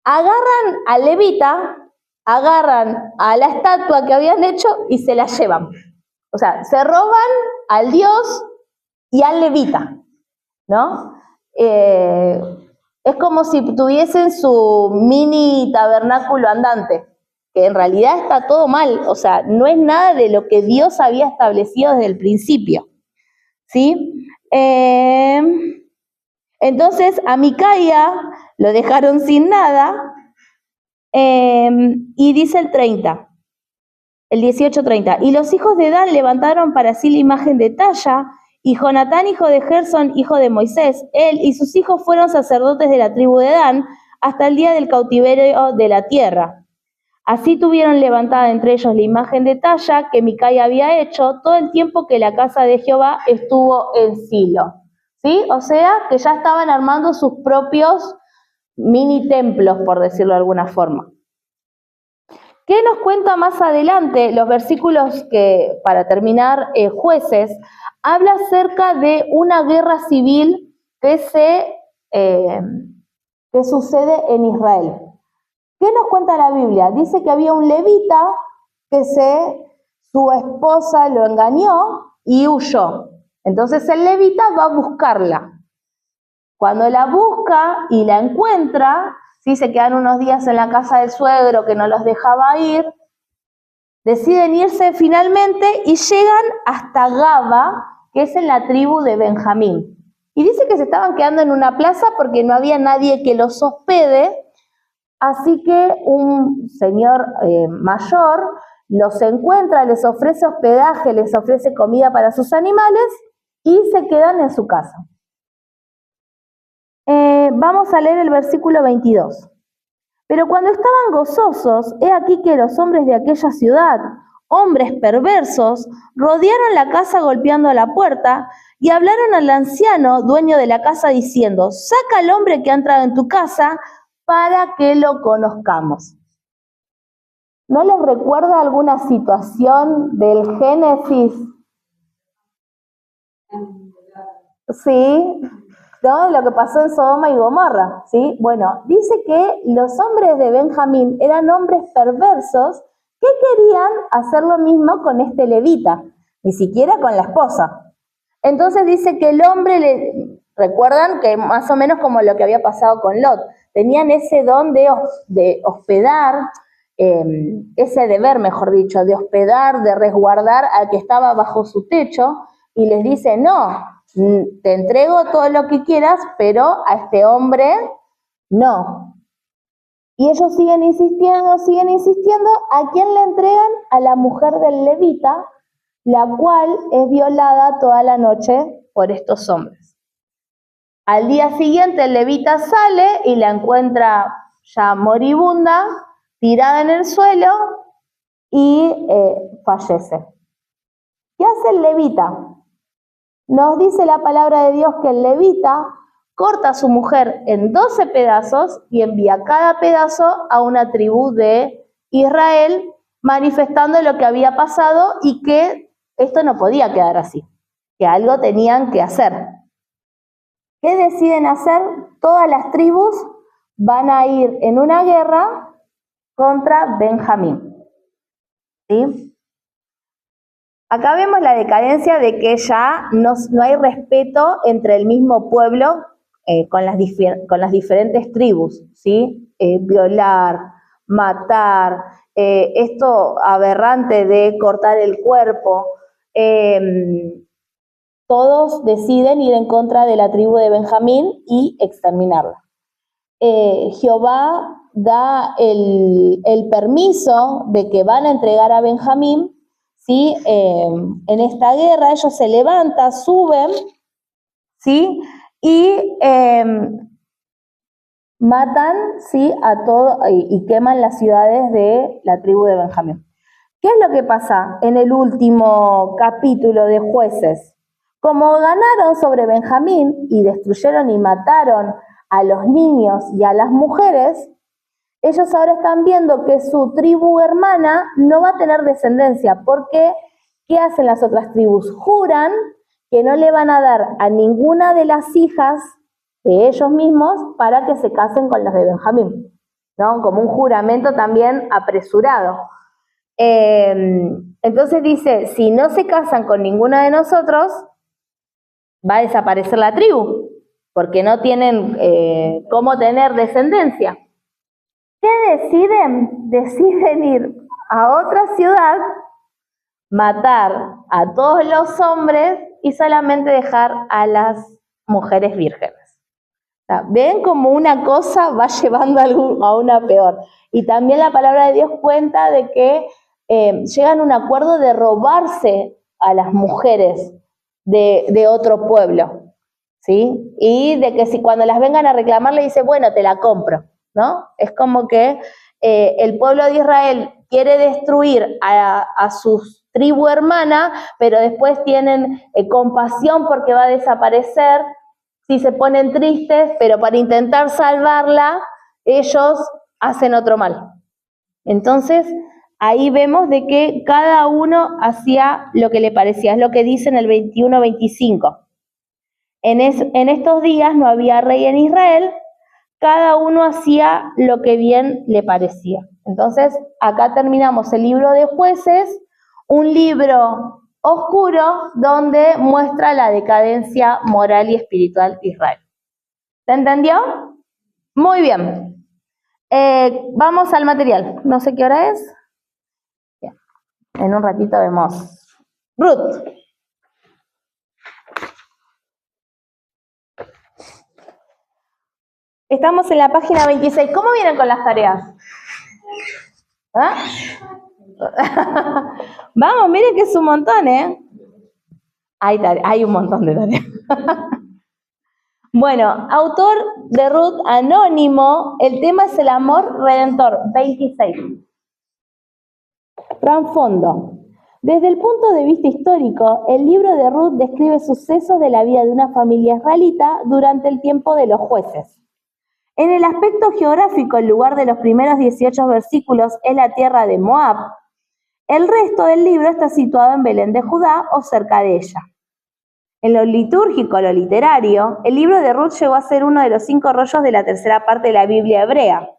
Agarran al levita, agarran a la estatua que habían hecho y se la llevan. O sea, se roban al Dios y al levita, ¿no? Es como si tuviesen su mini tabernáculo andante, que en realidad está todo mal, o sea, no es nada de lo que Dios había establecido desde el principio, ¿sí? Entonces a Micaía lo dejaron sin nada, y dice el 30, el 18:30. Y los hijos de Dan levantaron para sí la imagen de Talla, y Jonatán, hijo de Gersón, hijo de Moisés, él y sus hijos fueron sacerdotes de la tribu de Dan hasta el día del cautiverio de la tierra. Así tuvieron levantada entre ellos la imagen de Talla que Micaya había hecho todo el tiempo que la casa de Jehová estuvo en Silo. ¿Sí? O sea, que ya estaban armando sus propios mini templos, por decirlo de alguna forma. ¿Qué nos cuenta más adelante? Los versículos que, para terminar, Jueces, habla acerca de una guerra civil que sucede en Israel. ¿Qué nos cuenta la Biblia? Dice que había un levita que su esposa lo engañó y huyó. Entonces el levita va a buscarla. Cuando la busca y la encuentra, ¿sí? Se quedan unos días en la casa del suegro que no los dejaba ir, deciden irse finalmente y llegan hasta Gaba, que es en la tribu de Benjamín. Y dice que se estaban quedando en una plaza porque no había nadie que los hospede, así que un señor mayor los encuentra, les ofrece hospedaje, les ofrece comida para sus animales y se quedan en su casa. Vamos a leer el versículo 22. Pero cuando estaban gozosos, he aquí que los hombres de aquella ciudad, hombres perversos, rodearon la casa golpeando a la puerta y hablaron al anciano, dueño de la casa, diciendo: saca al hombre que ha entrado en tu casa para que lo conozcamos. ¿No les recuerda alguna situación del Génesis? Sí, ¿no? Lo que pasó en Sodoma y Gomorra, ¿sí? Bueno, dice que los hombres de Benjamín eran hombres perversos que querían hacer lo mismo con este levita, ni siquiera con la esposa. Entonces dice que el hombre, recuerdan que más o menos como lo que había pasado con Lot, tenían ese don de hospedar, ese deber, mejor dicho, de hospedar, de resguardar al que estaba bajo su techo, y les dice: no, te entrego todo lo que quieras, pero a este hombre no. Y ellos siguen insistiendo. ¿A quién le entregan? A la mujer del levita, la cual es violada toda la noche por estos hombres. Al día siguiente el levita sale y la encuentra ya moribunda, tirada en el suelo, y fallece. ¿Qué hace el levita? Nos dice la palabra de Dios que el levita corta a su mujer en 12 pedazos y envía cada pedazo a una tribu de Israel, manifestando lo que había pasado y que esto no podía quedar así, que algo tenían que hacer. ¿Qué deciden hacer? Todas las tribus van a ir en una guerra contra Benjamín. ¿Sí? Acá vemos la decadencia de que ya no hay respeto entre el mismo pueblo con las diferentes tribus, ¿sí? Violar, matar, esto aberrante de cortar el cuerpo. Todos deciden ir en contra de la tribu de Benjamín y exterminarla. Jehová da el permiso de que van a entregar a Benjamín, ¿sí? En esta guerra ellos se levantan, suben, ¿sí? Y matan, ¿sí? A todo y queman las ciudades de la tribu de Benjamín. ¿Qué es lo que pasa en el último capítulo de Jueces? Como ganaron sobre Benjamín y destruyeron y mataron a los niños y a las mujeres, ellos ahora están viendo que su tribu hermana no va a tener descendencia, porque ¿qué hacen las otras tribus? Juran que no le van a dar a ninguna de las hijas de ellos mismos para que se casen con los de Benjamín, ¿no? Como un juramento también apresurado. Entonces dice, si no se casan con ninguna de nosotros, va a desaparecer la tribu, porque no tienen cómo tener descendencia. ¿Qué deciden? Deciden ir a otra ciudad, matar a todos los hombres y solamente dejar a las mujeres vírgenes. O sea, ven como una cosa va llevando a una peor. Y también la palabra de Dios cuenta de que llegan a un acuerdo de robarse a las mujeres de otro pueblo, ¿sí? Y de que si cuando las vengan a reclamar le dice, bueno, te la compro, ¿no? Es como que el pueblo de Israel quiere destruir a sus tribu hermana, pero después tienen compasión porque va a desaparecer, si se ponen tristes, pero para intentar salvarla, ellos hacen otro mal. Entonces, ahí vemos de que cada uno hacía lo que le parecía, es lo que dice en el 21-25. En estos días no había rey en Israel, cada uno hacía lo que bien le parecía. Entonces, acá terminamos el libro de Jueces, un libro oscuro donde muestra la decadencia moral y espiritual de Israel. ¿Se entendió? Muy bien. Vamos al material. No sé qué hora es. Bien. En un ratito vemos Ruth. Estamos en la página 26. ¿Cómo vienen con las tareas? ¿Ah? Vamos, miren que es un montón, ¿eh? Hay un montón de tareas. Bueno, autor de Ruth anónimo, el tema es el amor redentor, 26. Trasfondo. Desde el punto de vista histórico, el libro de Ruth describe sucesos de la vida de una familia israelita durante el tiempo de los jueces. En el aspecto geográfico, el lugar de los primeros 18 versículos es la tierra de Moab. El resto del libro está situado en Belén de Judá o cerca de ella. En lo litúrgico, lo literario, el libro de Ruth llegó a ser uno de los 5 rollos de la tercera parte de la Biblia hebrea,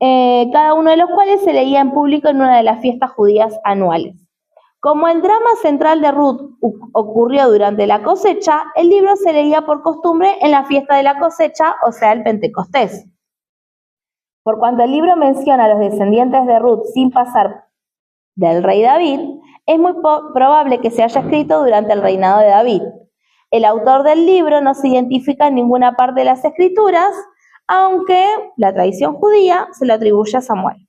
cada uno de los cuales se leía en público en una de las fiestas judías anuales. Como el drama central de Ruth ocurrió durante la cosecha, el libro se leía por costumbre en la fiesta de la cosecha, o sea, el Pentecostés. Por cuanto el libro menciona a los descendientes de Ruth sin pasar del rey David, es muy probable que se haya escrito durante el reinado de David. El autor del libro no se identifica en ninguna parte de las escrituras, aunque la tradición judía se lo atribuye a Samuel.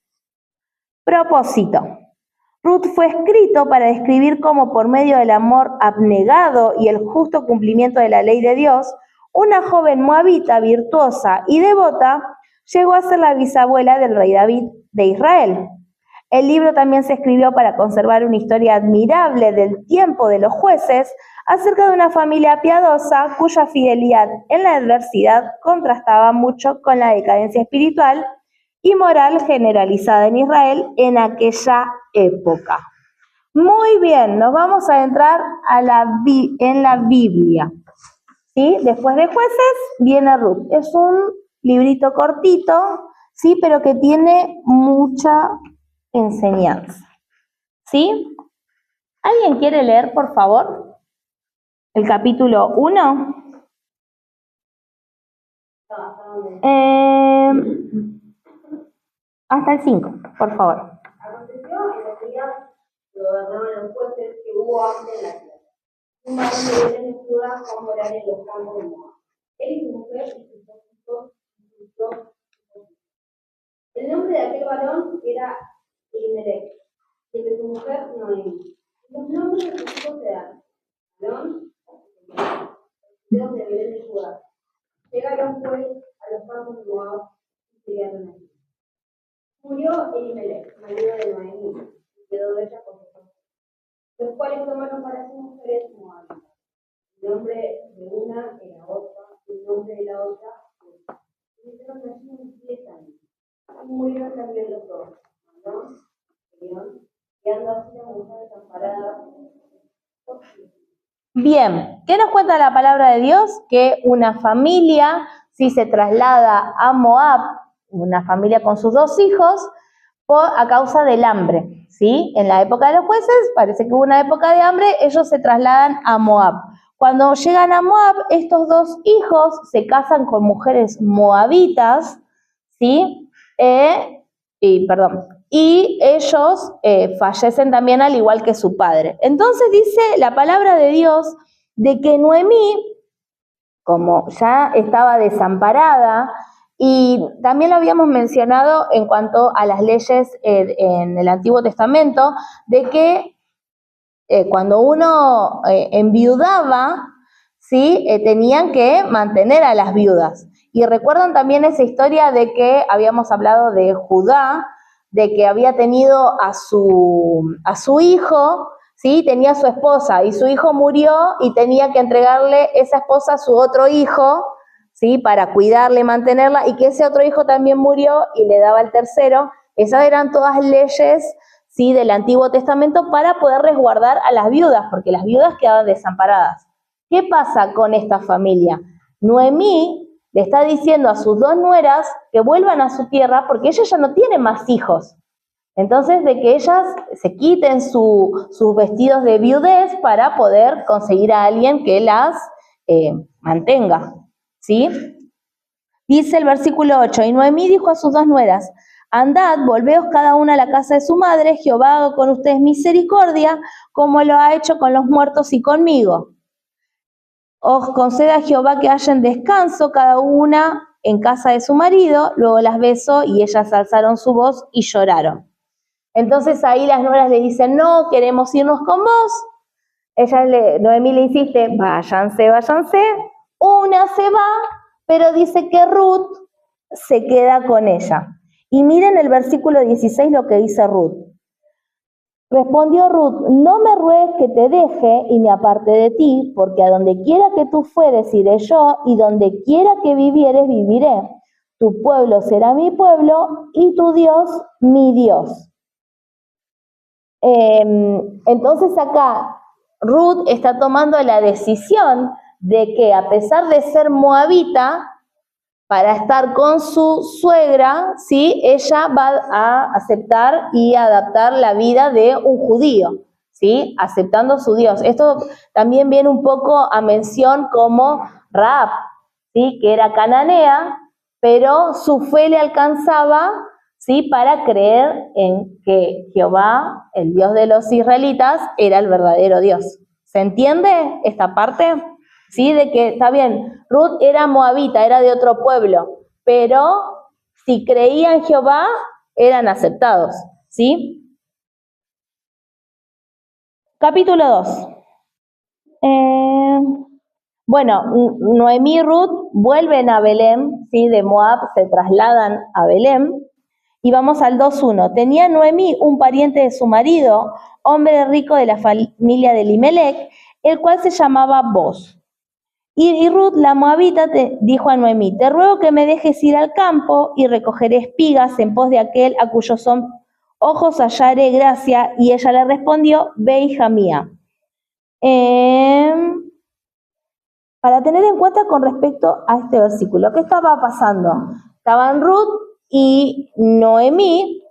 Propósito. Ruth fue escrito para describir cómo por medio del amor abnegado y el justo cumplimiento de la ley de Dios, una joven moabita virtuosa y devota llegó a ser la bisabuela del rey David de Israel. El libro también se escribió para conservar una historia admirable del tiempo de los jueces acerca de una familia piadosa cuya fidelidad en la adversidad contrastaba mucho con la decadencia espiritual y moral generalizada en Israel en aquella época. Muy bien, nos vamos a entrar en la Biblia. ¿Sí? Después de Jueces viene Ruth. Es un librito cortito, ¿sí? Pero que tiene mucha enseñanza. ¿Sí? ¿Alguien quiere leer, por favor, el capítulo 1? Hasta el 5, por favor. Aconteció en los días que gobernaban los jueces que hubo hambre en la tierra. Un varón de Belén de Judá fue a morar en los campos de Moab. Él y su mujer y sus 2 hijos y sus 2 hijos. El nombre de aquel varón era Elimelech, y el de su mujer Noemi. Los nombres de sus hijos eran Aarón y Dios de Belén de Judá. Llegaron pues a los campos de Moab y criaron allí. Murió Elimelech, marido de Noemi, y quedó ella con sus hijos, los cuales tomaron para sus mujeres moabitas. El nombre de una era Orfa, y el nombre de la otra Ruth. Y vivieron allí unos 10 años. Y murieron también los 2, Aarón y Elión, quedando así la mujer desamparada. Bien, ¿qué nos cuenta la palabra de Dios? Que una familia, si se traslada a Moab, una familia con sus 2 hijos, a causa del hambre, ¿sí? En la época de los jueces, parece que hubo una época de hambre, ellos se trasladan a Moab. Cuando llegan a Moab, estos 2 hijos se casan con mujeres moabitas, ¿sí? Y ellos fallecen también al igual que su padre. Entonces dice la palabra de Dios de que Noemí, como ya estaba desamparada Y también lo habíamos mencionado en cuanto a las leyes en el Antiguo Testamento, de que cuando uno enviudaba, ¿sí? Tenían que mantener a las viudas. Y recuerdan también esa historia de que habíamos hablado de Judá, de que había tenido a su hijo, ¿sí? Tenía a su esposa y su hijo murió y tenía que entregarle esa esposa a su otro hijo, ¿sí? Para cuidarle, mantenerla, y que ese otro hijo también murió y le daba el tercero. Esas eran todas leyes, ¿sí? Del Antiguo Testamento para poder resguardar a las viudas, porque las viudas quedaban desamparadas. ¿Qué pasa con esta familia? Noemí le está diciendo a sus dos nueras que vuelvan a su tierra porque ellas ya no tienen más hijos. Entonces, de que ellas se quiten sus vestidos de viudez para poder conseguir a alguien que las mantenga, ¿sí? Dice el versículo 8, y Noemí dijo a sus dos nueras, andad, volveos cada una a la casa de su madre, Jehová haga con ustedes misericordia, como lo ha hecho con los muertos y conmigo. Os conceda Jehová que hallen descanso cada una en casa de su marido. Luego las besó y ellas alzaron su voz y lloraron. Entonces ahí las nueras le dicen, no, queremos irnos con vos. Noemí le insiste, váyanse, váyanse. Una se va, pero dice que Ruth se queda con ella. Y miren el versículo 16 lo que dice Ruth. Respondió Ruth, no me ruegues que te deje y me aparte de ti, porque a donde quiera que tú fueres iré yo, y donde quiera que vivieres viviré. Tu pueblo será mi pueblo, y tu Dios mi Dios. Entonces acá Ruth está tomando la decisión de que a pesar de ser moabita, para estar con su suegra, ¿sí? Ella va a aceptar y adaptar la vida de un judío, ¿sí? Aceptando su Dios. Esto también viene un poco a mención como Rahab, ¿sí? Que era cananea, pero su fe le alcanzaba, ¿sí? Para creer en que Jehová, el Dios de los israelitas, era el verdadero Dios. ¿Se entiende esta parte? ¿Sí? De que, está bien, Ruth era moabita, era de otro pueblo, pero si creían en Jehová, eran aceptados, ¿sí? Capítulo 2. Bueno, Noemí y Ruth vuelven a Belén, ¿sí? De Moab se trasladan a Belén. Y vamos al 2.1. Tenía Noemí un pariente de su marido, hombre rico de la familia de Elimelec, el cual se llamaba Boz. Y Ruth, la moabita, dijo a Noemí, te ruego que me dejes ir al campo y recogeré espigas en pos de aquel a cuyos ojos hallaré gracia. Y ella le respondió, ve, hija mía. Para tener en cuenta con respecto a este versículo, ¿qué estaba pasando? Estaban Ruth y Noemí,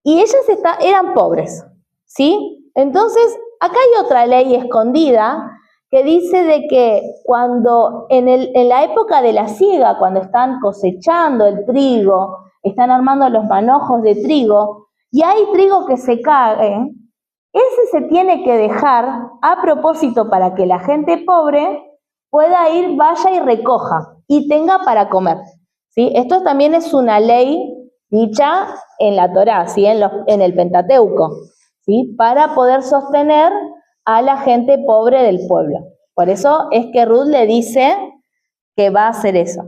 y ellas eran pobres, ¿sí? Entonces, acá hay otra ley escondida que dice de que cuando en la época de la siega, cuando están cosechando el trigo, están armando los manojos de trigo, y hay trigo que se cae, ese se tiene que dejar a propósito para que la gente pobre pueda ir, vaya y recoja, y tenga para comer, ¿sí? Esto también es una ley dicha en la Torá, ¿sí? En el Pentateuco, ¿sí? Para poder sostener a la gente pobre del pueblo. Por eso es que Ruth le dice que va a hacer eso.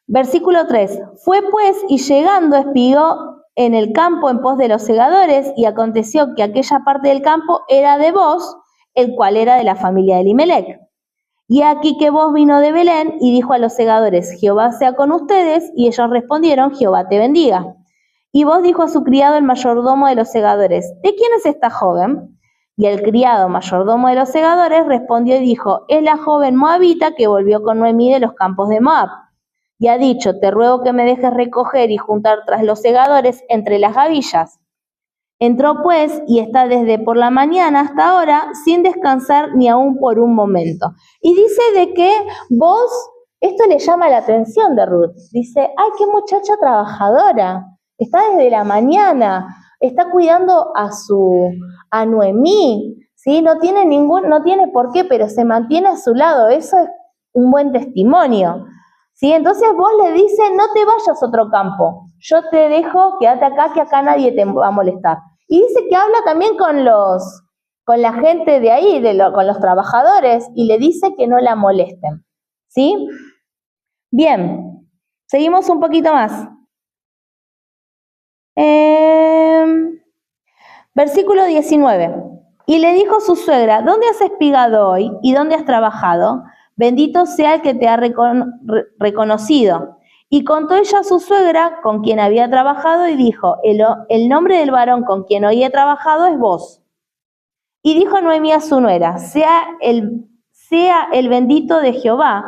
Versículo 3. Fue pues y llegando espió en el campo en pos de los segadores, y aconteció que aquella parte del campo era de Boz, el cual era de la familia de Elimelec. Y aquí que Boz vino de Belén y dijo a los segadores, Jehová sea con ustedes, y ellos respondieron, Jehová te bendiga. Y Boz dijo a su criado, el mayordomo de los segadores, ¿de quién es esta joven? Y el criado mayordomo de los segadores respondió y dijo, es la joven moabita que volvió con Noemí de los campos de Moab. Y ha dicho, te ruego que me dejes recoger y juntar tras los segadores entre las gavillas. Entró pues y está desde por la mañana hasta ahora sin descansar ni aún por un momento. Y dice de que Boz, esto le llama la atención de Ruth. Dice, ay, qué muchacha trabajadora. Está desde la mañana, está cuidando a Noemí, ¿sí? No tiene por qué, pero se mantiene a su lado. Eso es un buen testimonio. ¿Sí? Entonces vos le dices, no te vayas a otro campo, yo te dejo, quédate acá, que acá nadie te va a molestar. Y dice que habla también con la gente de ahí, con los trabajadores, y le dice que no la molesten. ¿Sí? Bien, seguimos un poquito más. Versículo 19. Y le dijo su suegra, ¿dónde has espigado hoy y dónde has trabajado? Bendito sea el que te ha reconocido. Y contó ella a su suegra con quien había trabajado y dijo, el nombre del varón con quien hoy he trabajado es vos. Y dijo Noemí a su nuera, sea el bendito de Jehová,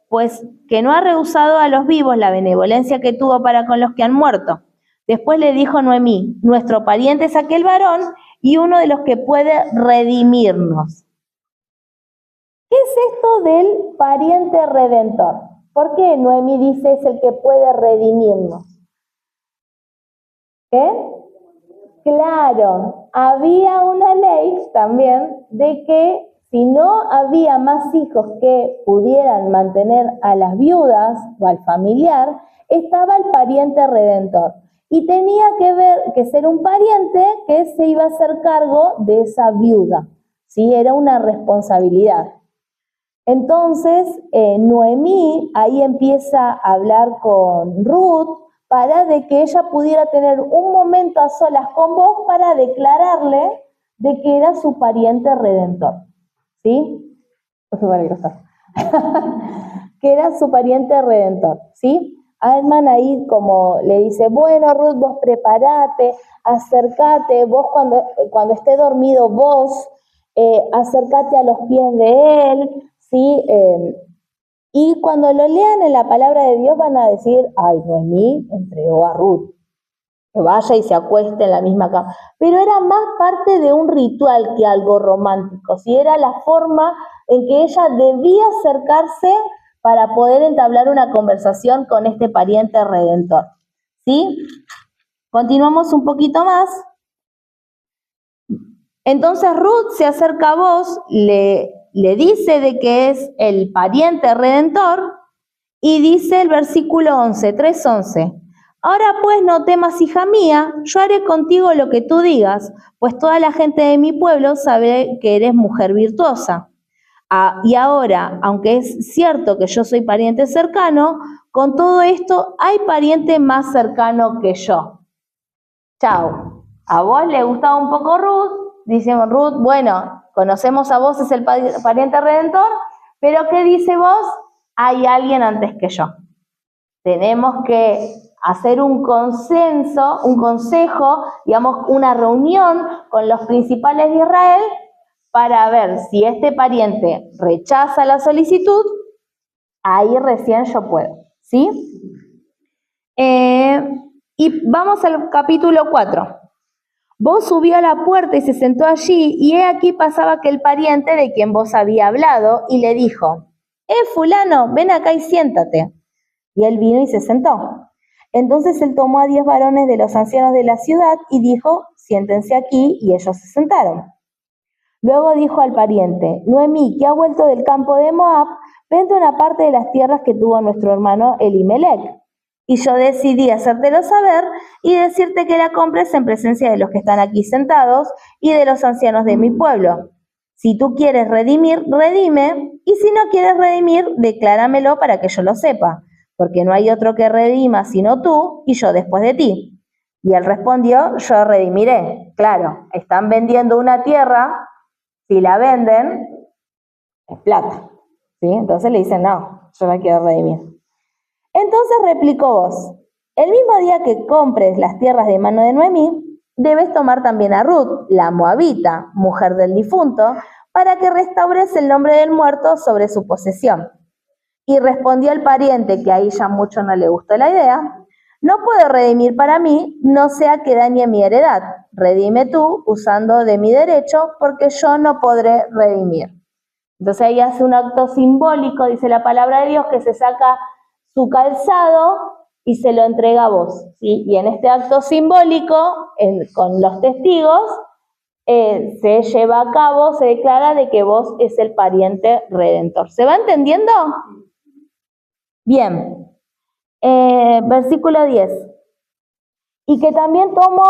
pues que no ha rehusado a los vivos la benevolencia que tuvo para con los que han muerto. Después le dijo Noemí, nuestro pariente es aquel varón y uno de los que puede redimirnos. ¿Qué es esto del pariente redentor? ¿Por qué Noemí dice es el que puede redimirnos? ¿Qué? Claro, había una ley también de que si no había más hijos que pudieran mantener a las viudas o al familiar, estaba el pariente redentor. Y tenía que ser un pariente que se iba a hacer cargo de esa viuda. ¿Sí? Era una responsabilidad. Entonces, Noemí ahí empieza a hablar con Ruth para de que ella pudiera tener un momento a solas con vos para declararle de que era su pariente redentor. ¿Sí? Que era su pariente redentor. ¿Sí? Alman ahí como le dice, bueno, Ruth, vos prepárate, acércate, vos cuando esté dormido vos, acércate a los pies de él, ¿sí? Y cuando lo lean en la palabra de Dios van a decir, ay, Noemí entregó a Ruth, que vaya y se acueste en la misma cama. Pero era más parte de un ritual que algo romántico, ¿sí? Era la forma en que ella debía acercarse para poder entablar una conversación con este pariente redentor, ¿sí? Continuamos un poquito más. Entonces Ruth se acerca a vos, le dice de que es el pariente redentor y dice el versículo 11, 3:11. Ahora pues no temas, hija mía, yo haré contigo lo que tú digas, pues toda la gente de mi pueblo sabe que eres mujer virtuosa. Y ahora, aunque es cierto que yo soy pariente cercano, con todo esto hay pariente más cercano que yo. Chao. ¿A vos le gustaba un poco Ruth? Dicen Ruth, bueno, conocemos a vos, es el pariente redentor, pero ¿qué dice vos? Hay alguien antes que yo. Tenemos que hacer un consenso, un consejo, digamos, una reunión con los principales de Israel para ver si este pariente rechaza la solicitud, ahí recién yo puedo, ¿sí? Y vamos al capítulo 4. Vos subió a la puerta y se sentó allí, y he aquí pasaba aquel pariente de quien vos había hablado, y le dijo, fulano, ven acá y siéntate. Y él vino y se sentó. Entonces él tomó a 10 varones de los ancianos de la ciudad y dijo, siéntense aquí, y ellos se sentaron. Luego dijo al pariente, Noemí, que ha vuelto del campo de Moab, vende una parte de las tierras que tuvo nuestro hermano Elimelech. Y yo decidí hacértelo saber y decirte que la compres en presencia de los que están aquí sentados y de los ancianos de mi pueblo. Si tú quieres redimir, redime, y si no quieres redimir, decláramelo para que yo lo sepa, porque no hay otro que redima sino tú y yo después de ti. Y él respondió, yo redimiré. Claro, están vendiendo una tierra, si la venden, es plata. ¿Sí? Entonces le dicen, no, yo la quiero redimir. Entonces replicó vos, el mismo día que compres las tierras de mano de Noemí, debes tomar también a Ruth, la moabita, mujer del difunto, para que restaures el nombre del muerto sobre su posesión. Y respondió el pariente, que ahí ya mucho no le gustó la idea, no puedo redimir para mí, no sea que dañe mi heredad. Redime tú, usando de mi derecho, porque yo no podré redimir. Entonces ahí hace un acto simbólico, dice la palabra de Dios, que se saca su calzado y se lo entrega a vos, ¿sí? Y en este acto simbólico, con los testigos, se lleva a cabo, se declara de que vos es el pariente redentor. ¿Se va entendiendo? Bien, versículo 10. Y que también tomó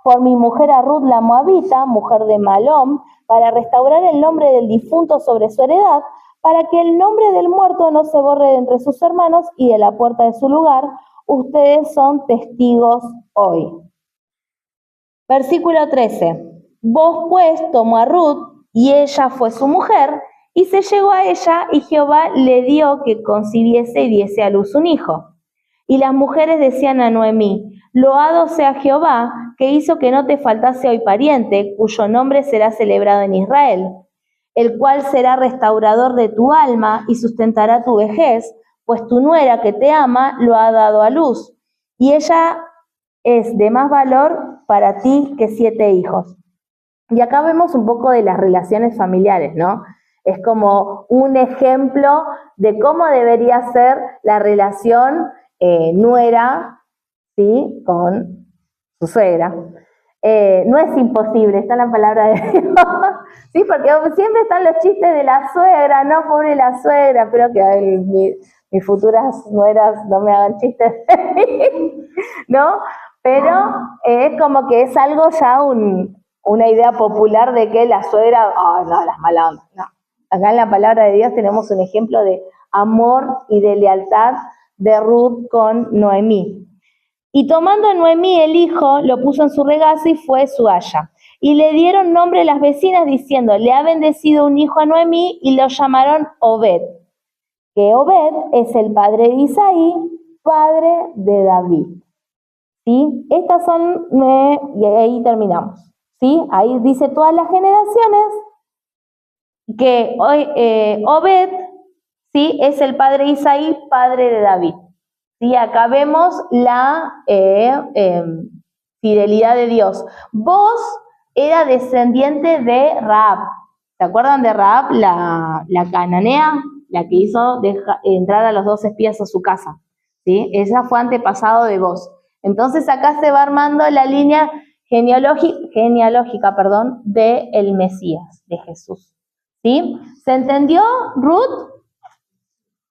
por mi mujer a Ruth la Moabita, mujer de Malom, para restaurar el nombre del difunto sobre su heredad, para que el nombre del muerto no se borre de entre sus hermanos y de la puerta de su lugar. Ustedes son testigos hoy. Versículo 13. Vos pues tomó a Ruth, y ella fue su mujer, y se llegó a ella, y Jehová le dio que concibiese y diese a luz un hijo. Y las mujeres decían a Noemí: Loado sea Jehová, que hizo que no te faltase hoy pariente, cuyo nombre será celebrado en Israel, el cual será restaurador de tu alma y sustentará tu vejez, pues tu nuera que te ama lo ha dado a luz, y ella es de más valor para ti que 7 hijos. Y acá vemos un poco de las relaciones familiares, ¿no? Es como un ejemplo de cómo debería ser la relación nuera, ¿sí?, con su suegra. No es imposible, está la palabra de Dios, ¿sí? Porque siempre están los chistes de la suegra, no, pobre la suegra, espero que mis futuras nueras no me hagan chistes de mí, ¿no? Pero es como que es algo ya una idea popular de que la suegra, no, las malas ondas, no. Acá en la palabra de Dios tenemos un ejemplo de amor y de lealtad de Ruth con Noemí. Y tomando Noemí el hijo, lo puso en su regazo y fue su haya. Y le dieron nombre las vecinas diciendo: le ha bendecido un hijo a Noemí, y lo llamaron Obed, que Obed es el padre de Isaí, padre de David. ¿Sí? Estas son, y ahí terminamos. ¿Sí? Ahí dice todas las generaciones que hoy Obed, ¿sí?, es el padre de Isaí, padre de David. ¿Sí? Acá vemos la fidelidad de Dios. Vos era descendiente de Rahab. ¿Se acuerdan de Rahab, la cananea? La que hizo entrar a los 2 espías a su casa. ¿Sí? Ella fue antepasado de vos. Entonces acá se va armando la línea genealógica, de el Mesías, de Jesús. ¿Sí? ¿Se entendió, Ruth?